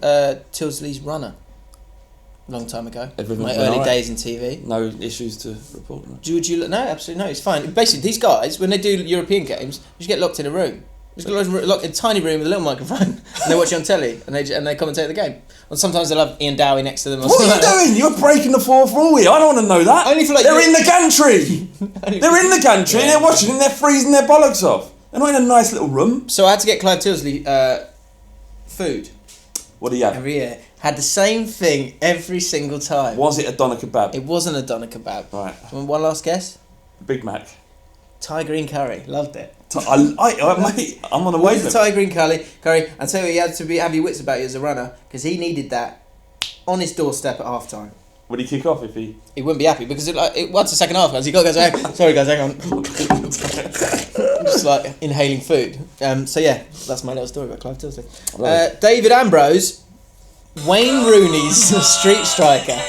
Speaker 2: Tilsley's runner. A long time ago. My early days in TV.
Speaker 1: No issues to report. No.
Speaker 2: No, absolutely no. It's fine. Basically, these guys, when they do European games, you just get locked in a room. You just get locked in a tiny room with a little microphone, and they watch it on telly, and they commentate the game. And sometimes they'll have Ian Dowie next to them.
Speaker 1: What are you doing? You're breaking the fourth rule here. I don't want to know that.
Speaker 2: Only for
Speaker 1: they're in the gantry. They're in the gantry, and they're watching, and they're freezing their bollocks off. They're not in a nice little room.
Speaker 2: So I had to get Clive Tilsley food.
Speaker 1: What do you have?
Speaker 2: Every year. Had the same thing every single time.
Speaker 1: Was it a doner kebab?
Speaker 2: It wasn't a doner kebab.
Speaker 1: Right.
Speaker 2: One last guess?
Speaker 1: Big Mac.
Speaker 2: Thai green curry. Loved it.
Speaker 1: Mate, I'm on the way.
Speaker 2: Thai green curry. I tell you, you had to have your wits about you as a runner, because he needed that on his doorstep at half time.
Speaker 1: Would he kick off if he...
Speaker 2: He wouldn't be happy, because once the second half goes, he got to go, sorry guys, hang on. Just like inhaling food. So yeah, that's my little story about Clive Tilsley. David Ambrose, Wayne Rooney's street striker.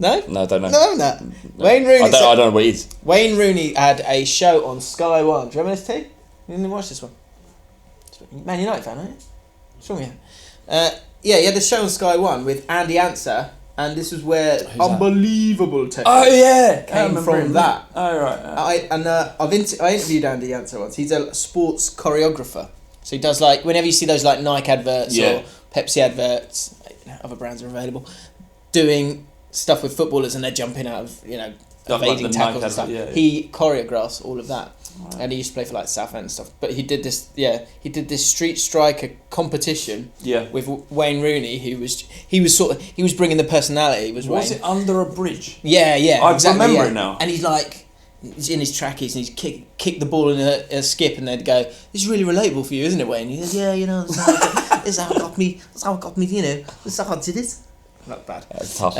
Speaker 2: No?
Speaker 1: No, I don't know.
Speaker 2: No. Wayne Rooney.
Speaker 1: I don't know what it is.
Speaker 2: Wayne Rooney had a show on Sky One. Do you remember this team? You didn't watch this one? Man United fan, aren't you? What's wrong with you? Yeah, he had the show on Sky One with Andy Answer, and this was where unbelievable technique came from that.
Speaker 1: Oh, right.
Speaker 2: I interviewed Andy Answer once. He's a sports choreographer. So he does, like, whenever you see those like Nike adverts or Pepsi adverts, other brands are available, doing stuff with footballers and they're jumping out of, evading tackles and stuff. He choreographs all of that. Wow. And he used to play for like Southend and stuff. But he did this street striker competition with Wayne Rooney, who was bringing the personality. Was
Speaker 1: it under a bridge?
Speaker 2: Yeah,
Speaker 1: I remember it now.
Speaker 2: And he's in his trackies and he's kick the ball in a skip, and they'd go, "This is really relatable for you, isn't it, Wayne?" He goes, "Yeah, this is how it got me. That's how it got me. This is how I did it." Not bad.
Speaker 1: That's tough.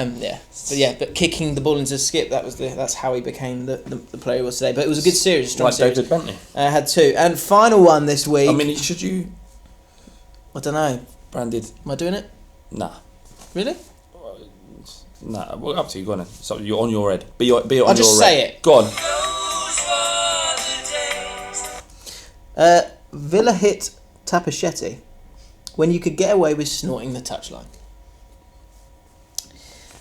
Speaker 2: But kicking the ball into a skip, that's how he became the player he was today. But it was a good series, strong series.
Speaker 1: David Bentley.
Speaker 2: Had two. And final one this week.
Speaker 1: I mean, should you...
Speaker 2: I don't know.
Speaker 1: Branded...
Speaker 2: Am I doing it?
Speaker 1: Nah.
Speaker 2: Really?
Speaker 1: Nah, well, up to you, go on then. So you're on your head. Be it on your head.
Speaker 2: I'll just say it.
Speaker 1: Go
Speaker 2: on. Villa hit Tapachetti when you could get away with snorting the touchline.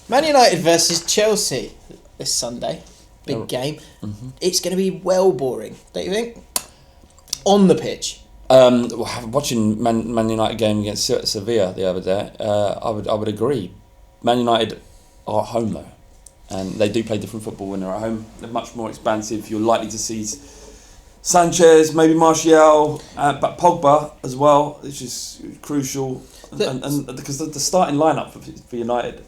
Speaker 2: Man United versus Chelsea this Sunday. Big game. Mm-hmm. It's going to be well boring, don't you think? On the pitch.
Speaker 1: Watching Man United game against Sevilla the other day, I would agree. Man United are at home though, and they do play different football when they're at home. They're much more expansive. You're likely to see Sanchez, maybe Martial, but Pogba as well, which is crucial. And because the starting lineup for United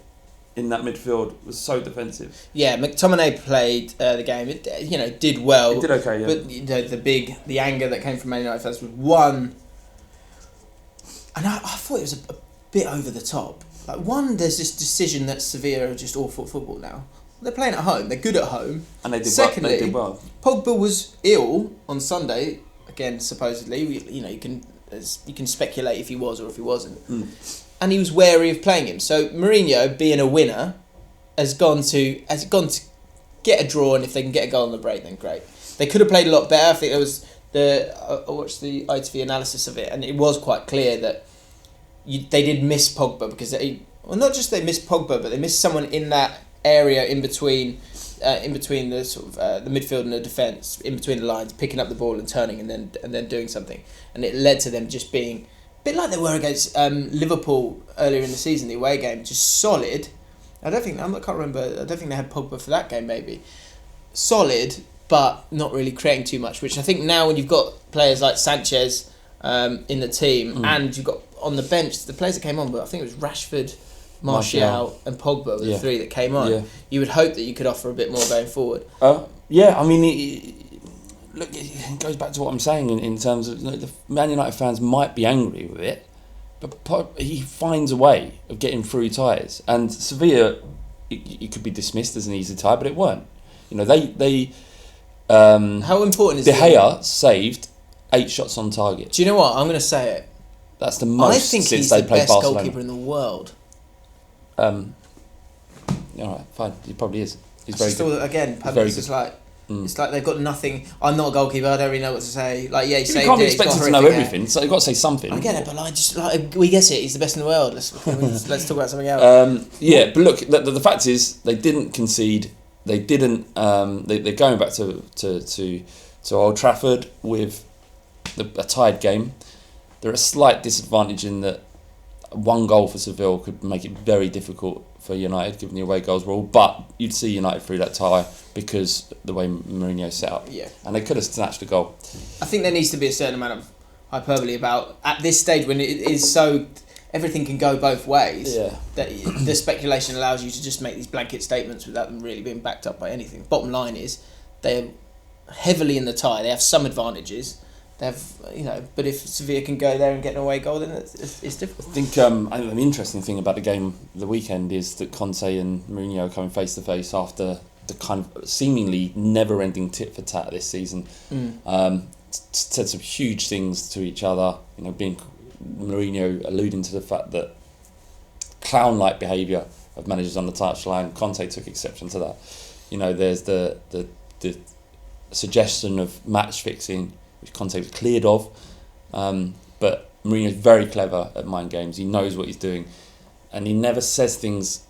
Speaker 1: in that midfield was so defensive.
Speaker 2: Yeah, McTominay played the game. It did well.
Speaker 1: It did okay, yeah.
Speaker 2: But the anger that came from Man United fans was one. And I thought it was a bit over the top. Like, one, there's this decision that Sevilla are just awful at football now. They're playing at home. They're good at home.
Speaker 1: And they did
Speaker 2: Secondly,
Speaker 1: well. They did well.
Speaker 2: Pogba was ill on Sunday. Again, supposedly, you can speculate if he was or if he wasn't. Mm. And he was wary of playing him. So Mourinho, being a winner, has gone to get a draw, and if they can get a goal on the break, then great. They could have played a lot better. I think it was I watched the ITV analysis of it, and it was quite clear that they did miss Pogba, because not just they missed Pogba, but they missed someone in that area in between the sort of the midfield and the defence, in between the lines, picking up the ball and turning and then doing something, and it led to them just being a bit like they were against Liverpool earlier in the season, the away game, just solid. I don't think they had Pogba for that game, maybe. Solid, but not really creating too much, which I think now when you've got players like Sanchez in the team, and you've got on the bench, the players that came on, but I think it was Rashford, Martial and Pogba were the three that came on. Yeah. You would hope that you could offer a bit more going forward.
Speaker 1: Yeah, I mean, it goes back to what I'm saying in terms of the Man United fans might be angry with it, but he finds a way of getting through ties. And Sevilla, it could be dismissed as an easy tie, but it weren't. You know, they
Speaker 2: how important is
Speaker 1: De Gea saved 8 shots on target.
Speaker 2: Do you know what? I'm going to say it.
Speaker 1: That's the most
Speaker 2: I think
Speaker 1: since
Speaker 2: he's
Speaker 1: they
Speaker 2: the
Speaker 1: played
Speaker 2: best
Speaker 1: Barcelona.
Speaker 2: goalkeeper in the world.
Speaker 1: All right, fine. He probably is. He's very
Speaker 2: still,
Speaker 1: good.
Speaker 2: Again,
Speaker 1: very
Speaker 2: it's
Speaker 1: good.
Speaker 2: like it's like they've got nothing. I'm not a goalkeeper. I don't really know what to say. Like, yeah, he saved
Speaker 1: You can't be
Speaker 2: it. He's got
Speaker 1: expected
Speaker 2: a
Speaker 1: to know
Speaker 2: horrific
Speaker 1: everything, so you've got to say something.
Speaker 2: I get it, but we get it. He's the best in the world. Let's talk about something else.
Speaker 1: Yeah, but look, the fact is they didn't concede. They didn't. They're going back to Old Trafford with a tied game. They're at a slight disadvantage in that one goal for Seville could make it very difficult for United, given the away goals rule. But you'd see United through that tie because the way Mourinho set up.
Speaker 2: Yeah.
Speaker 1: And they could have snatched a goal.
Speaker 2: I think there needs to be a certain amount of hyperbole about, at this stage when it is so, everything can go both ways, that the speculation allows you to just make these blanket statements without them really being backed up by anything. Bottom line is, they're heavily in the tie. They have some advantages. They have, but if Sevilla can go there and get an away goal, then it's difficult.
Speaker 1: I think the interesting thing about the game the weekend is that Conte and Mourinho are coming face to face after the kind of seemingly never-ending tit for tat this season. Said some huge things to each other. Being Mourinho alluding to the fact that clown-like behaviour of managers on the touchline. Conte took exception to that. There's the suggestion of match fixing, which Conte was cleared of, but Mourinho's very clever at mind games. He knows what he's doing, and he never says things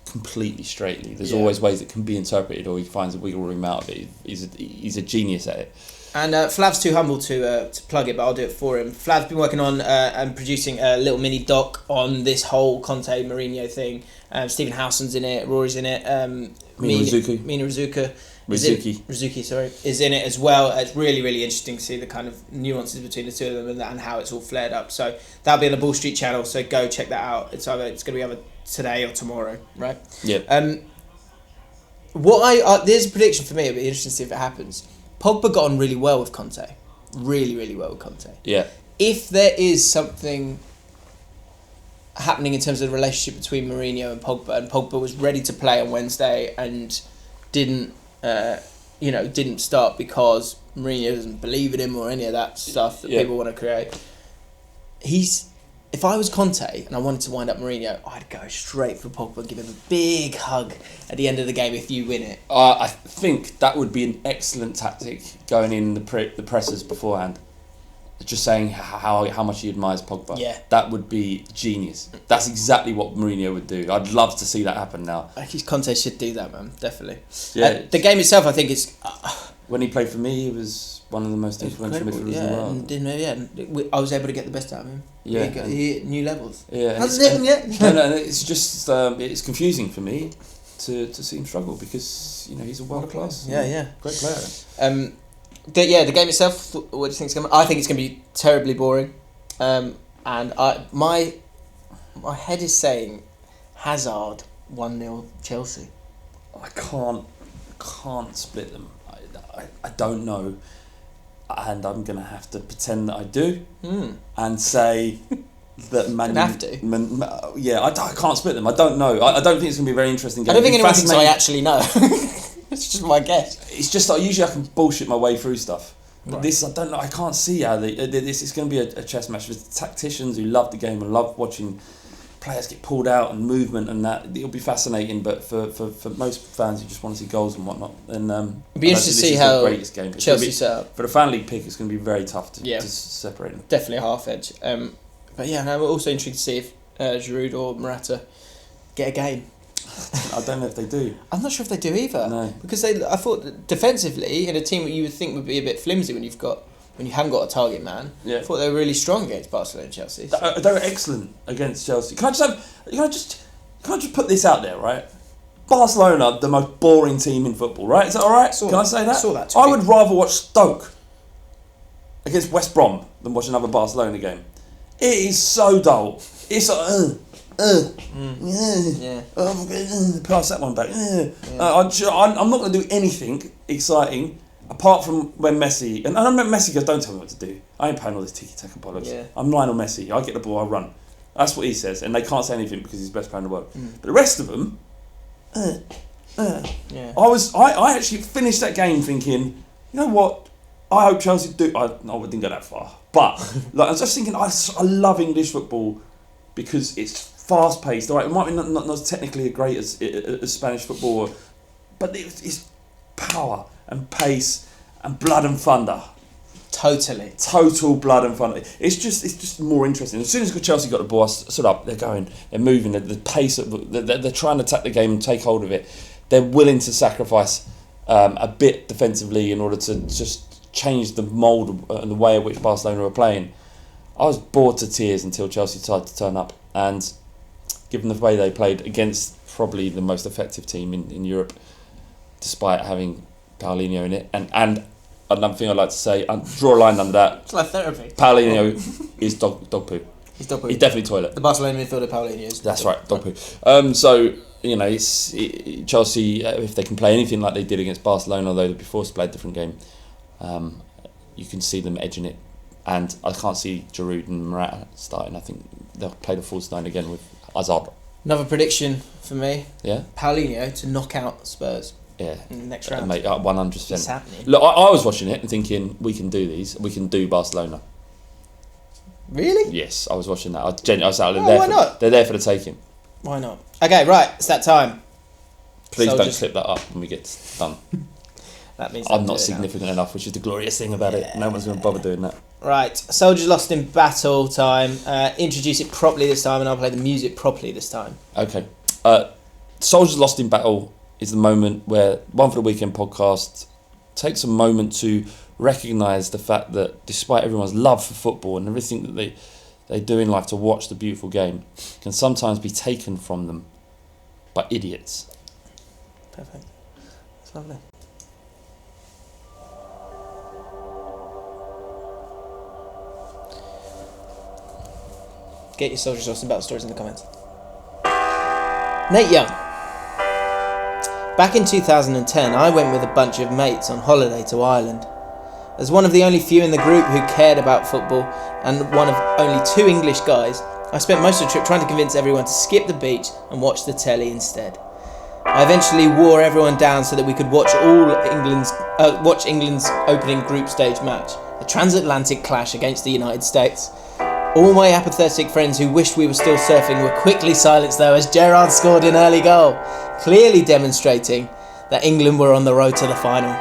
Speaker 1: completely straightly. There's always ways it can be interpreted, or he finds a wiggle room out of it. He's a genius at it. And
Speaker 2: Flav's too humble to plug it, but I'll do it for him. Flav's been working on and producing a little mini doc on this whole Conte Mourinho thing. Stephen Howson's in it, Rory's in it. Mina Rizuka. Rizuki, is in it as well. It's really, really interesting to see the kind of nuances between the two of them and how it's all flared up. So that'll be on the Ball Street channel. So go check that out. It's going to be either today or tomorrow, right?
Speaker 1: Yeah.
Speaker 2: There's a prediction for me. It'll be interesting to see if it happens. Pogba got on really well with Conte. Really, really well with Conte.
Speaker 1: Yeah.
Speaker 2: If there is something happening in terms of the relationship between Mourinho and Pogba was ready to play on Wednesday and didn't start because Mourinho doesn't believe in him or any of that stuff that people want to create. If I was Conte and I wanted to wind up Mourinho, I'd go straight for Pogba and give him a big hug at the end of the game if you win it.
Speaker 1: I think that would be an excellent tactic, going in the pressers beforehand. Just saying how much he admires Pogba.
Speaker 2: Yeah.
Speaker 1: That would be genius. That's exactly what Mourinho would do. I'd love to see that happen now.
Speaker 2: I think Conte should do that, man. Definitely.
Speaker 1: Yeah.
Speaker 2: The game itself, I think it's...
Speaker 1: when he played for me, he was one of the most influential midfielders in the world.
Speaker 2: I was able to get the best out of him.
Speaker 1: Yeah.
Speaker 2: He hit new levels.
Speaker 1: Yeah.
Speaker 2: Hasn't hit him yet.
Speaker 1: No, it's just... it's confusing for me to see him struggle because, he's a world class.
Speaker 2: Yeah.
Speaker 1: Great player.
Speaker 2: The game itself, what do you think it's going to be? I think it's going to be terribly boring. And my head is saying Hazard 1-0 Chelsea.
Speaker 1: I can't split them. I don't know. And I'm going to have to pretend that I do and say that Man
Speaker 2: United have to.
Speaker 1: I can't split them. I don't know. I don't think it's going to be a very interesting game.
Speaker 2: I don't think anyone thinks I actually know. It's just my guess.
Speaker 1: It's just that usually I can bullshit my way through stuff. But
Speaker 2: Right.
Speaker 1: this, I don't know. I can't see how this is going to be a chess match with tacticians who love the game and love watching players get pulled out and movement and that. It'll be fascinating. But for most fans who just want to see goals and whatnot, then
Speaker 2: it'd be interesting to see how Chelsea set up.
Speaker 1: For the fan league pick, it's going to be very tough to separate them.
Speaker 2: Definitely a half edge. But yeah, no, we're also intrigued to see if Giroud or Morata get a game.
Speaker 1: I don't know if they do.
Speaker 2: I'm not sure if they do either.
Speaker 1: No.
Speaker 2: Because I thought that defensively, in a team that you would think would be a bit flimsy when you haven't got a target man, I thought they were really strong against Barcelona and Chelsea.
Speaker 1: So. They were excellent against Chelsea. Can I just put this out there, right? Barcelona, the most boring team in football, right? Is that all right? Can I say that?
Speaker 2: Saw that.
Speaker 1: I would rather watch Stoke against West Brom than watch another Barcelona game. It is so dull. It's like, pass that one back. I'm not going to do anything exciting apart from when Messi, and I remember Messi goes, don't tell me what to do. I ain't playing all this tiki-taka bollocks.
Speaker 2: Yeah.
Speaker 1: I'm Lionel Messi. I get the ball, I run. That's what he says, and they can't say anything because he's the best player in the world. But the rest of them,
Speaker 2: Yeah.
Speaker 1: I actually finished that game thinking, you know what? I hope Chelsea do. I didn't go that far, but like I was just thinking, I love English football because it's fast paced. All right, it might be not technically as great as Spanish football, but it's power and pace and blood and thunder.
Speaker 2: Totally.
Speaker 1: Total blood and thunder. It's just more interesting. As soon as Chelsea got the ball, I stood up. They're moving. The pace. They're trying to attack the game and take hold of it. They're willing to sacrifice a bit defensively in order to just change the mould and the way in which Barcelona were playing. I was bored to tears until Chelsea started to turn up, and given the way they played against probably the most effective team in Europe, despite having Paulinho in it, and another thing I'd like to say, draw a line under that.
Speaker 2: It's like therapy.
Speaker 1: Paulinho is dog poo.
Speaker 2: He's dog poo.
Speaker 1: He's definitely toilet.
Speaker 2: The Barcelona midfielder Paulinho is.
Speaker 1: That's right, dog poo. So, you know, Chelsea, if they can play anything like they did against Barcelona, although they'd be forced to play a different game, you can see them edging it. And I can't see Giroud and Morata starting. I think they'll play the false nine again with Hazard.
Speaker 2: Another prediction for me.
Speaker 1: Yeah?
Speaker 2: Paulinho to knock out Spurs.
Speaker 1: Yeah.
Speaker 2: In the next round.
Speaker 1: Mate, 100%.
Speaker 2: It's happening.
Speaker 1: Look, I was watching it and thinking, we can do these. We can do Barcelona.
Speaker 2: Really?
Speaker 1: Yes, I was watching that. I was out there.
Speaker 2: Why not?
Speaker 1: They're there for the taking.
Speaker 2: Why not? Okay, right. It's that time.
Speaker 1: Please don't clip that up when we get done.
Speaker 2: That means
Speaker 1: I'm not significant enough, which is the glorious thing about it. No one's going to bother doing that.
Speaker 2: Right. Soldiers Lost in Battle time. Introduce it properly this time, and I'll play the music properly this time.
Speaker 1: Okay. Soldiers Lost in Battle is the moment where One for the Weekend podcast takes a moment to recognise the fact that despite everyone's love for football and everything that they do in life to watch the beautiful game, can sometimes be taken from them by idiots.
Speaker 2: Perfect. That's lovely. Get your Soldiers Lost in Battle stories in the comments. Nate Young. Back in 2010, I went with a bunch of mates on holiday to Ireland. As one of the only few in the group who cared about football, and one of only 2 English guys, I spent most of the trip trying to convince everyone to skip the beach and watch the telly instead. I eventually wore everyone down so that we could watch England's opening group stage match, a transatlantic clash against the United States. All my apathetic friends who wished we were still surfing were quickly silenced though as Gerrard scored an early goal, clearly demonstrating that England were on the road to the final.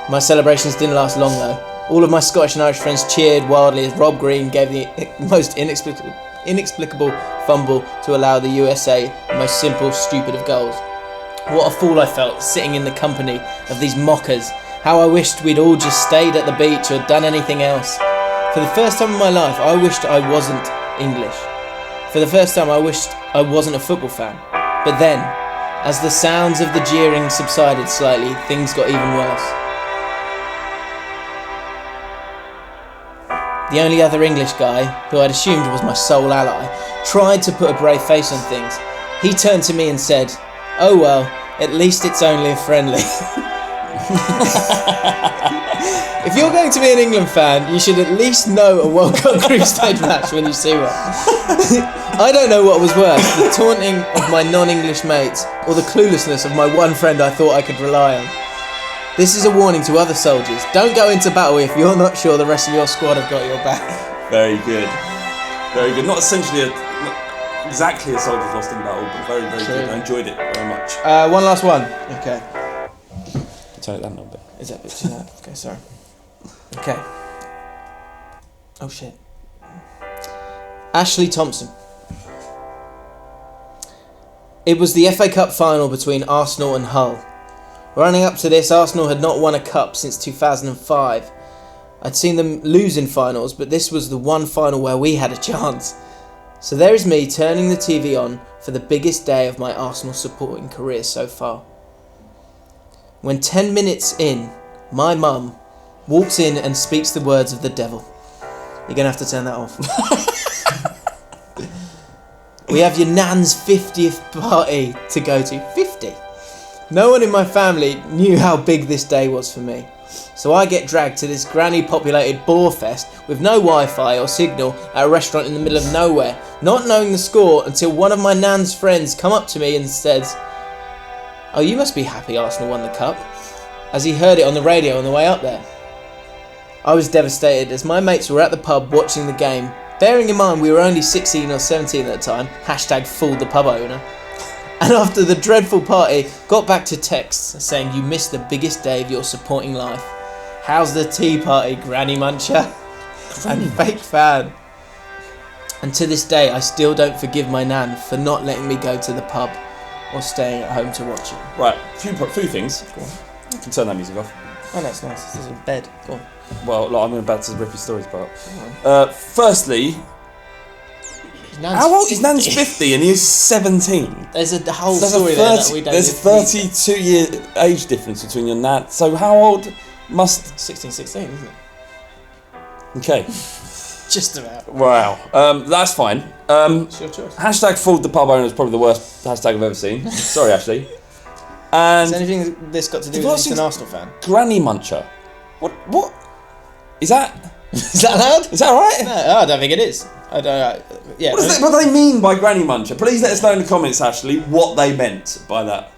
Speaker 2: My celebrations didn't last long though. All of my Scottish and Irish friends cheered wildly as Rob Green gave the most inexplicable fumble to allow the USA the most simple, stupid of goals. What a fool I felt sitting in the company of these mockers. How I wished we'd all just stayed at the beach or done anything else. For the first time in my life, I wished I wasn't English. For the first time, I wished I wasn't a football fan. But then, as the sounds of the jeering subsided slightly, things got even worse. The only other English guy, who I'd assumed was my sole ally, tried to put a brave face on things. He turned to me and said, "Oh well, at least it's only a friendly." If you're going to be an England fan, you should at least know a World Cup group stage match when you see one. I don't know what was worse, the taunting of my non-English mates or the cluelessness of my one friend I thought I could rely on. This is a warning to other soldiers. Don't go into battle if you're not sure the rest of your squad have got your back.
Speaker 1: Very good. Very good. Not essentially not exactly a Soldiers Lost in Battle, but very, very good. I enjoyed it very much.
Speaker 2: One last one. Okay.
Speaker 1: Turn it down a little bit.
Speaker 2: Is that a bit too loud? Okay, sorry. Okay. Oh shit. Ashley Thompson. It was the FA Cup final between Arsenal and Hull. Running up to this, Arsenal had not won a cup since 2005. I'd seen them lose in finals, but this was the one final where we had a chance. So there is me turning the TV on for the biggest day of my Arsenal supporting career so far. When 10 minutes in, my mum walks in and speaks the words of the devil. You're going to have to turn that off. We have your nan's 50th party to go to. 50? No one in my family knew how big this day was for me. So I get dragged to this granny-populated bore fest with no Wi-Fi or signal at a restaurant in the middle of nowhere, not knowing the score until one of my nan's friends come up to me and says, "Oh, you must be happy Arsenal won the cup," as he heard it on the radio on the way up there. I was devastated as my mates were at the pub watching the game. Bearing in mind we were only 16 or 17 at the time, hashtag fooled the pub owner. And after the dreadful party, got back to texts saying you missed the biggest day of your supporting life. How's the tea party, Granny Muncher? And fake fan. And to this day, I still don't forgive my nan for not letting me go to the pub or staying at home to watch it.
Speaker 1: Right, few things. Go on. You can turn that music off.
Speaker 2: Oh, that's nice. This is a bed. Go on.
Speaker 1: Well, like, I'm about to rip his stories apart. Firstly, how old? His nan's 50 and he's 17.
Speaker 2: There's a whole story there that we don't.
Speaker 1: There's a 32-year age difference between your nan. So how old must...
Speaker 2: 16, isn't it?
Speaker 1: Okay.
Speaker 2: Just about.
Speaker 1: Wow. That's fine.
Speaker 2: It's your choice.
Speaker 1: Hashtag fooled the pub owner is probably the worst hashtag I've ever seen. Sorry, Ashley. And
Speaker 2: has anything this got to do with an Arsenal fan?
Speaker 1: Granny Muncher. What? Is that
Speaker 2: allowed?
Speaker 1: Is that right?
Speaker 2: No, I don't think it is. I don't. Yeah.
Speaker 1: What do they mean by Granny Muncher? Please let us know in the comments, Ashley, what they meant by that.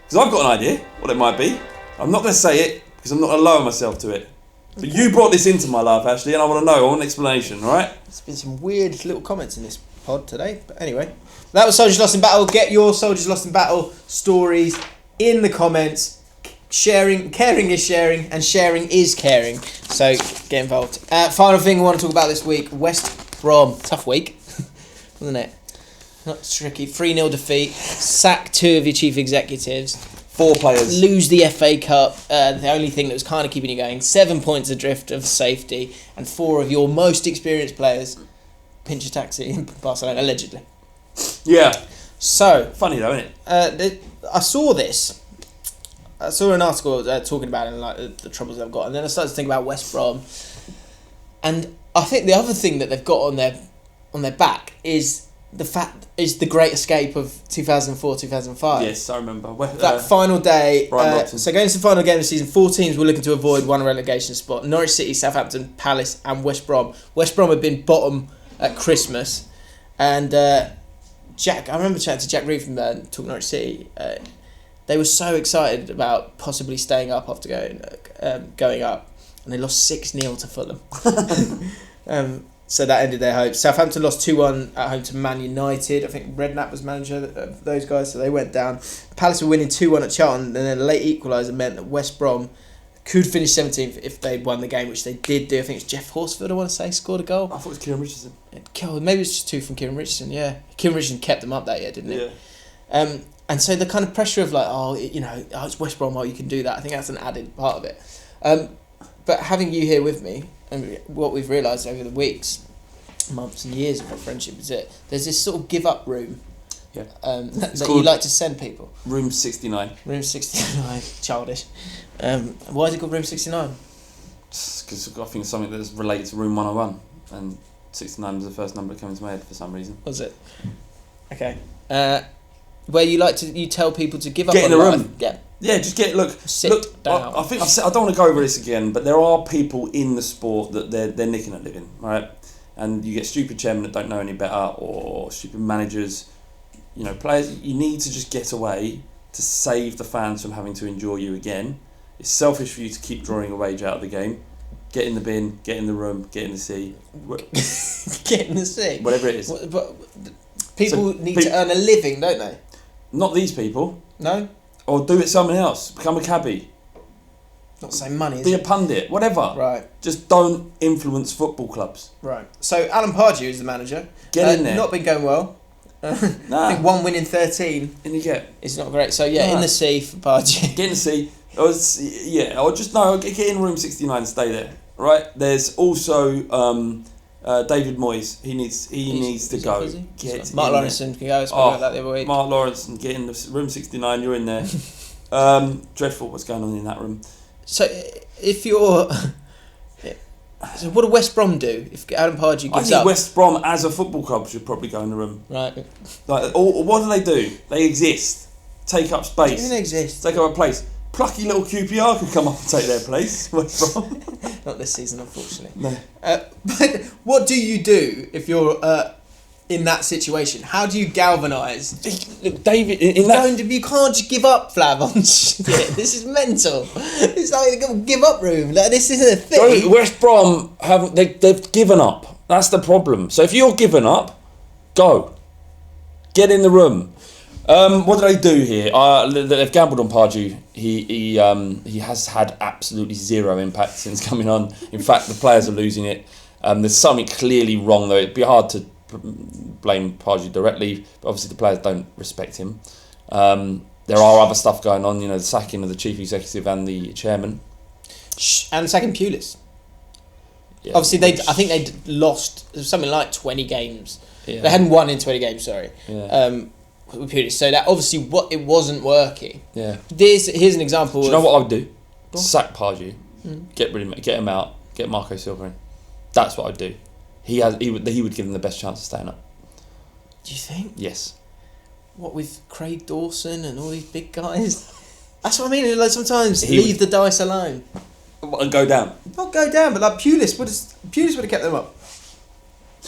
Speaker 1: Because I've got an idea what it might be. I'm not going to say it because I'm not going to lower myself to it. But you brought this into my life, Ashley, and I want to know. I want an explanation, all right?
Speaker 2: There's been some weird little comments in this pod today. But anyway, that was Soldiers Lost in Battle. Get your Soldiers Lost in Battle stories in the comments. Caring is sharing, and sharing is caring. So get involved. Final thing I want to talk about this week: West Brom. Tough week, wasn't it? Not tricky. 3-0 defeat. Sack 2 of your chief executives.
Speaker 1: 4 players.
Speaker 2: Lose the FA Cup. The only thing that was kind of keeping you going. 7 points adrift of safety, and 4 of your most experienced players pinch a taxi in Barcelona allegedly.
Speaker 1: Yeah.
Speaker 2: So
Speaker 1: funny though, isn't it?
Speaker 2: I saw this. I saw an article talking about it and like the troubles they've got, and then I started to think about West Brom, and I think the other thing that they've got on their back is the Great Escape of 2004-2005.
Speaker 1: Yes, I remember
Speaker 2: that final day.
Speaker 1: So
Speaker 2: going into the final game of the season, 4 teams were looking to avoid one relegation spot: Norwich City, Southampton, Palace, and West Brom. West Brom had been bottom at Christmas, and I remember chatting to Jack Reed from Talk Norwich City. They were so excited about possibly staying up after going up, and they lost 6-0 to Fulham. So that ended their hopes. Southampton lost 2-1 at home to Man United. I think Redknapp was manager of those guys, so they went down. Palace were winning 2-1 at Charlton, and then a late equaliser meant that West Brom could finish 17th if they'd won the game, which they did do. I think it's Jeff Horsford, I want to say, scored a goal.
Speaker 1: I thought it was Kieran Richardson.
Speaker 2: Maybe it's just 2 from Kieran Richardson, yeah. Kieran Richardson kept them up that year, didn't he?
Speaker 1: Yeah.
Speaker 2: And so the kind of pressure of like, it's West Brom, you can do that. I think that's an added part of it. But having you here with me, and what we've realised over the weeks, months and years of our friendship is it. There's this sort of give up room.
Speaker 1: Yeah.
Speaker 2: That you like to send people.
Speaker 1: Room 69.
Speaker 2: Room 69, childish. Why is it called Room 69?
Speaker 1: Because I think it's something that's related to Room 101, and 69 was the first number that came into my head for some reason.
Speaker 2: Was it? Okay. Where you tell people to give up.
Speaker 1: Get in the room.
Speaker 2: Life.
Speaker 1: Yeah, just
Speaker 2: sit down.
Speaker 1: I think I don't want to go over this again, but there are people in the sport that they're nicking a living, right? And you get stupid chairmen that don't know any better, or stupid managers, players. You need to just get away to save the fans from having to endure you again. It's selfish for you to keep drawing a wage out of the game. Get in the bin, get in the room, get in the sea.
Speaker 2: Get in the sea.
Speaker 1: Whatever it is.
Speaker 2: But people need to earn a living, don't they?
Speaker 1: Not these people.
Speaker 2: No?
Speaker 1: Or do it something else. Become a cabbie.
Speaker 2: Not the same money, is
Speaker 1: Be
Speaker 2: it?
Speaker 1: a pundit. Whatever.
Speaker 2: Right.
Speaker 1: Just don't influence football clubs.
Speaker 2: Right. So Alan Pardew is the manager.
Speaker 1: Get in there.
Speaker 2: Not been going well. I think 1 win in 13.
Speaker 1: And you get.
Speaker 2: It's not great. So in the sea for Pardew.
Speaker 1: Get in the sea. Or just get in room 69 and stay there. Right. There's also David Moyes. He needs to go.
Speaker 2: Mark Lawrence can go. About that the other week.
Speaker 1: Mark Lawrence and get in the room 69. You're in there. Dreadful. What's going on in that room?
Speaker 2: So if you're. So what do West Brom do if Alan Pardew gives up?
Speaker 1: I think West Brom as a football club should probably go in the room.
Speaker 2: Right.
Speaker 1: Like, or what do? They exist. Take up space.
Speaker 2: They exist.
Speaker 1: Take up a place. Plucky little QPR could come up and take their place. West Brom.
Speaker 2: Not this season, unfortunately.
Speaker 1: No.
Speaker 2: But what do you do if you're in that situation? How do you galvanise?
Speaker 1: David,
Speaker 2: you can't just give up, Flav, on shit. This is mental. It's like a give up room. Like, this isn't a thing.
Speaker 1: West Brom they've given up. That's the problem. So if you're giving up, go. Get in the room. What did they do here? They've gambled on Pardew. He has had absolutely zero impact since coming on. In fact, the players are losing it. There's something clearly wrong, though. It'd be hard to blame Pardew directly, but obviously the players don't respect him. There are other stuff going on, the sacking of the chief executive and the chairman.
Speaker 2: And the second Pulis. Yeah, obviously, I think they'd lost something like 20 games. Yeah. They hadn't won in 20 games, sorry.
Speaker 1: Yeah.
Speaker 2: With Pulis. So that obviously it wasn't working.
Speaker 1: Yeah.
Speaker 2: Here's an example.
Speaker 1: Do you know what I would do? Sack Pardew, get him out, get Marco Silva in. That's what I'd do. He would give them the best chance of staying up.
Speaker 2: Do you think?
Speaker 1: Yes.
Speaker 2: What with Craig Dawson and all these big guys? That's what I mean. Like sometimes leave the dice alone.
Speaker 1: And go down.
Speaker 2: Not go down, but like Pulis would have kept them up.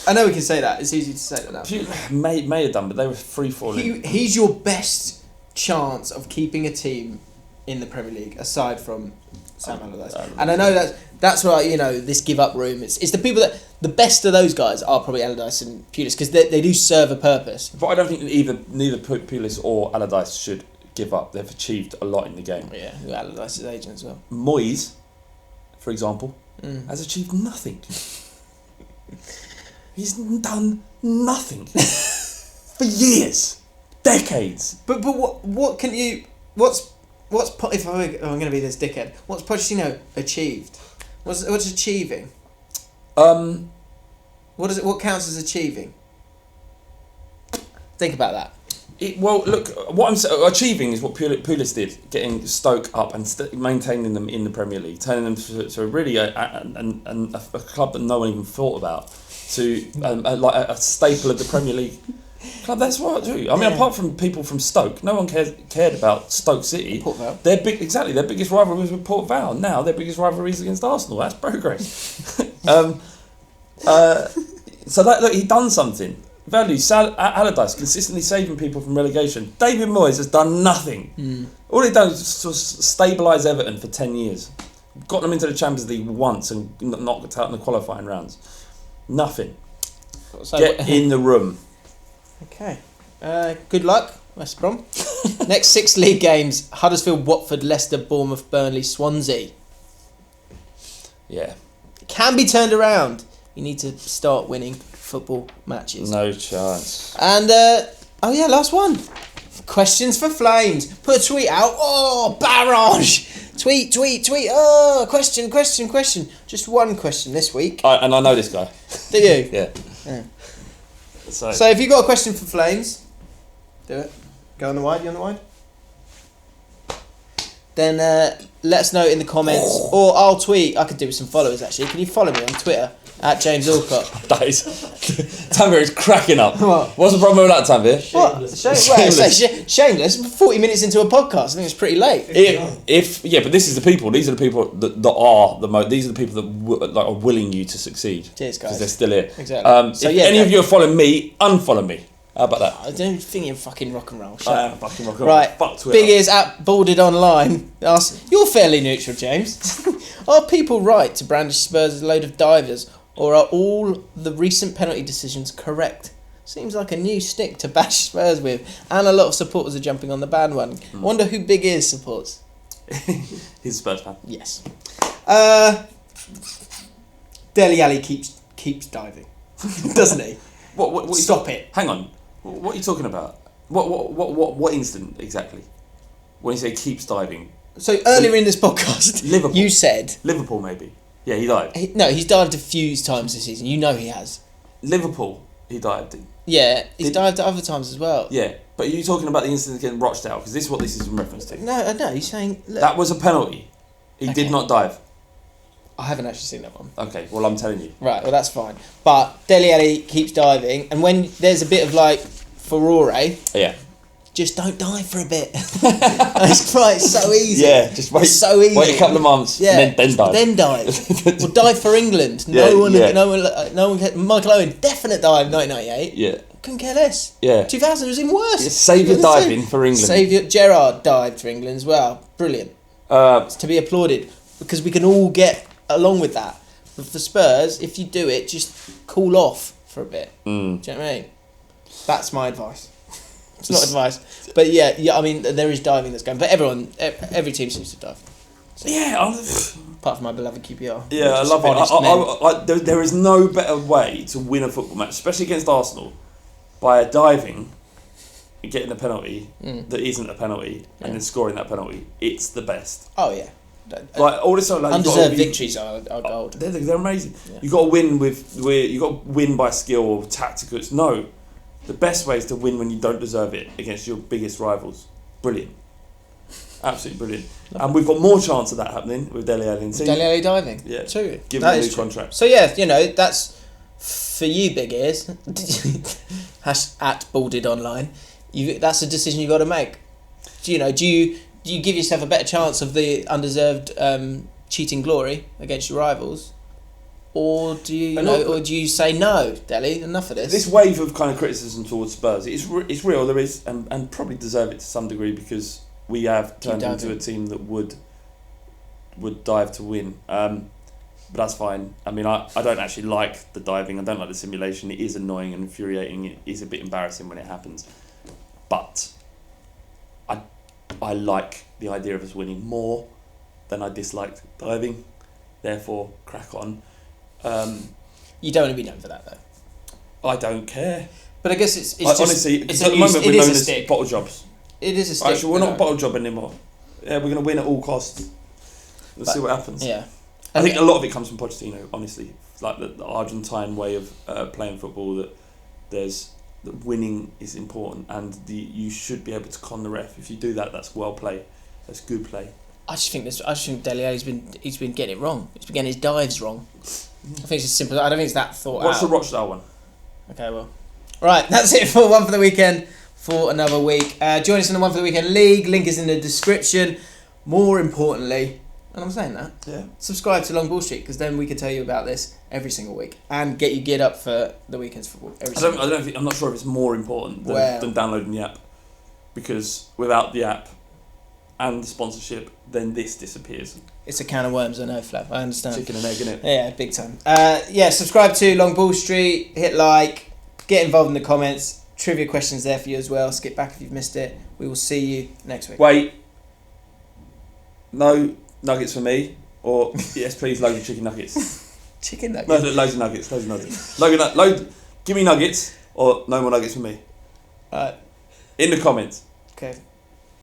Speaker 2: I know we can say that. It's easy to say that now.
Speaker 1: May have done, but they were free falling.
Speaker 2: He's your best chance of keeping a team in the Premier League, aside from Sam Allardyce. And I know that's why this give up room. It's the people that the best of those guys are probably Allardyce and Pulis because they do serve a purpose.
Speaker 1: But I don't think neither Pulis or Allardyce should give up. They've achieved a lot in the game.
Speaker 2: Yeah, Allardyce's agent as well.
Speaker 1: Moyes, for example, has achieved nothing. He's done nothing for years, decades.
Speaker 2: But what can you if I'm going to be this dickhead? What's Pochettino achieved? What's achieving? What counts as achieving? Think about that.
Speaker 1: Achieving is what Pulis did, getting Stoke up and maintaining them in the Premier League, turning them to really a club that no one even thought about, to like a staple of the Premier League club. That's what I do. I mean, apart from people from Stoke, no one cared about Stoke City.
Speaker 2: Port Vale.
Speaker 1: Their biggest rivalry was with Port Vale. Now their biggest rivalry is against Arsenal. That's progress. So he's done something. Allardyce consistently saving people from relegation. David Moyes has done nothing. All he's done is just stabilise Everton for 10 years. Got them into the Champions League once and knocked out in the qualifying rounds. Nothing. So, get in the room.
Speaker 2: Okay. Good luck, West Brom. Next 6 league games: Huddersfield, Watford, Leicester, Bournemouth, Burnley, Swansea.
Speaker 1: Yeah.
Speaker 2: It can be turned around. You need to start winning football matches.
Speaker 1: No chance.
Speaker 2: And last one. Questions for Flames. Put a tweet out. Oh, barrage. Tweet. Oh, question. Just one question this week.
Speaker 1: And I know this guy.
Speaker 2: Do you?
Speaker 1: Yeah.
Speaker 2: So if you've got a question for Flames, do it. Go on the wide. You on the wide? Then let us know in the comments. Or I'll tweet. I could do with some followers, actually. Can you follow me on Twitter? James Alcott.
Speaker 1: That is... Tanvir is cracking up. What's the problem with that, Tanvir?
Speaker 2: Shameless. Shameless. 40 minutes into a podcast. I think it's pretty late.
Speaker 1: But this is the people. These are the people that are the most... These are the people that are willing you to succeed.
Speaker 2: Cheers, guys.
Speaker 1: Because they're still here.
Speaker 2: Exactly.
Speaker 1: If any of you are following me, unfollow me. How about that?
Speaker 2: I don't think you're fucking rock and roll.
Speaker 1: I am fucking rock and roll.
Speaker 2: Right.
Speaker 1: Fuck Twitter.
Speaker 2: Big Ears at Boarded Online asks, you're fairly neutral, James. Are people right to brandish Spurs as a load of divers, or are all the recent penalty decisions correct? Seems like a new stick to bash Spurs with, and a lot of supporters are jumping on the bandwagon. I wonder who Big Ears supports.
Speaker 1: He's a Spurs fan.
Speaker 2: Yes. Dele Alli keeps diving, doesn't he?
Speaker 1: What
Speaker 2: Stop it.
Speaker 1: Hang on. What are you talking about? What incident exactly? When you say keeps diving?
Speaker 2: So earlier in this podcast,
Speaker 1: Liverpool.
Speaker 2: You said
Speaker 1: Liverpool maybe. Yeah, he dived.
Speaker 2: He's dived a few times this season. You know he has.
Speaker 1: Liverpool, he dived.
Speaker 2: Yeah, he's dived at other times as well.
Speaker 1: Yeah, but are you talking about the incident against Rochdale? Because this is what this is in reference to.
Speaker 2: No, he's saying... Look,
Speaker 1: that was a penalty. He did not dive.
Speaker 2: I haven't actually seen that one.
Speaker 1: Okay, well, I'm telling you.
Speaker 2: Right, well, that's fine. But Dele Alli keeps diving, and when there's a bit of, furore...
Speaker 1: Yeah.
Speaker 2: just don't dive for a bit. It's right, it's so easy.
Speaker 1: Yeah, just wait.
Speaker 2: It's so easy.
Speaker 1: Wait a couple of months, and then dive.
Speaker 2: Then dive. Or dive for England. No one. Michael Owen, definite dive, 1998.
Speaker 1: Yeah.
Speaker 2: Couldn't care less.
Speaker 1: Yeah.
Speaker 2: 2000 was even worse.
Speaker 1: Yeah, saviour diving for England.
Speaker 2: Saviour Gerrard dived for England as well. Brilliant. It's to be applauded because we can all get along with that. But for Spurs, if you do it, just cool off for a bit. Do you know what I mean? That's my advice. It's not advice, but yeah. I mean, there is diving that's going, but every team seems to dive. So, apart from my beloved QPR.
Speaker 1: Yeah, I love it. There is no better way to win a football match, especially against Arsenal, by diving and getting a penalty that isn't a penalty and then scoring that penalty. It's the best.
Speaker 2: Oh yeah.
Speaker 1: Like all this sort of
Speaker 2: undeserved victories are gold.
Speaker 1: They're amazing. Yeah. You got to win you got to win by skill or tactics. No, the best way is to win when you don't deserve it against your biggest rivals. Brilliant, absolutely brilliant. And we've got more chance of that happening with Dele Alli.
Speaker 2: Dele Alli diving.
Speaker 1: Yeah,
Speaker 2: true.
Speaker 1: Give him a new contract.
Speaker 2: So yeah, that's for you, big ears. At Balded Online. That's a decision you got to make. Do you give yourself a better chance of the undeserved cheating glory against your rivals, or do you say no, Dele? Enough of this.
Speaker 1: This wave of kind of criticism towards Spurs, it's real. There is, and probably deserve it to some degree because we have turned into a team that would dive to win. But that's fine. I mean, I don't actually like the diving. I don't like the simulation. It is annoying and infuriating. It is a bit embarrassing when it happens, but I like the idea of us winning more than I disliked diving. Therefore, crack on.
Speaker 2: You don't want to be known for that, though.
Speaker 1: I don't care.
Speaker 2: But I guess it's
Speaker 1: honestly,
Speaker 2: at
Speaker 1: the moment we're known as bottle jobs.
Speaker 2: It is a stick.
Speaker 1: Actually, we're not bottle job anymore. Yeah, we're going to win at all costs. Let's see what happens.
Speaker 2: Yeah.
Speaker 1: I think a lot of it comes from Pochettino, honestly. Like the Argentine way of playing football, that winning is important, and you should be able to con the ref. If you do that, that's well play. That's good play. I just
Speaker 2: think Dele Alli's been getting it wrong. He's been getting his dives wrong. I think it's as simple. I don't think it's that thought
Speaker 1: What's
Speaker 2: out.
Speaker 1: the Rochdale one?
Speaker 2: Okay, well, right. That's it for One for the Weekend for another week. Join us in the One for the Weekend League. Link is in the description. More importantly, and I'm saying that, subscribe to Long Ball Street because then we can tell you about this every single week and get you geared up for the weekend's football.
Speaker 1: I'm not sure if it's more important than downloading the app, because without the app and the sponsorship, then this disappears.
Speaker 2: It's a can of worms, I know, Flav. I understand.
Speaker 1: Chicken and egg, innit?
Speaker 2: Yeah, big time. Subscribe to Long Ball Street. Hit like. Get involved in the comments. Trivia questions there for you as well. Skip back if you've missed it. We will see you next week.
Speaker 1: Wait. No nuggets for me, or yes, please, loads of chicken nuggets.
Speaker 2: Chicken nuggets?
Speaker 1: No, loads of nuggets. Give me nuggets, or no more nuggets for me.
Speaker 2: Alright.
Speaker 1: In the comments.
Speaker 2: Okay.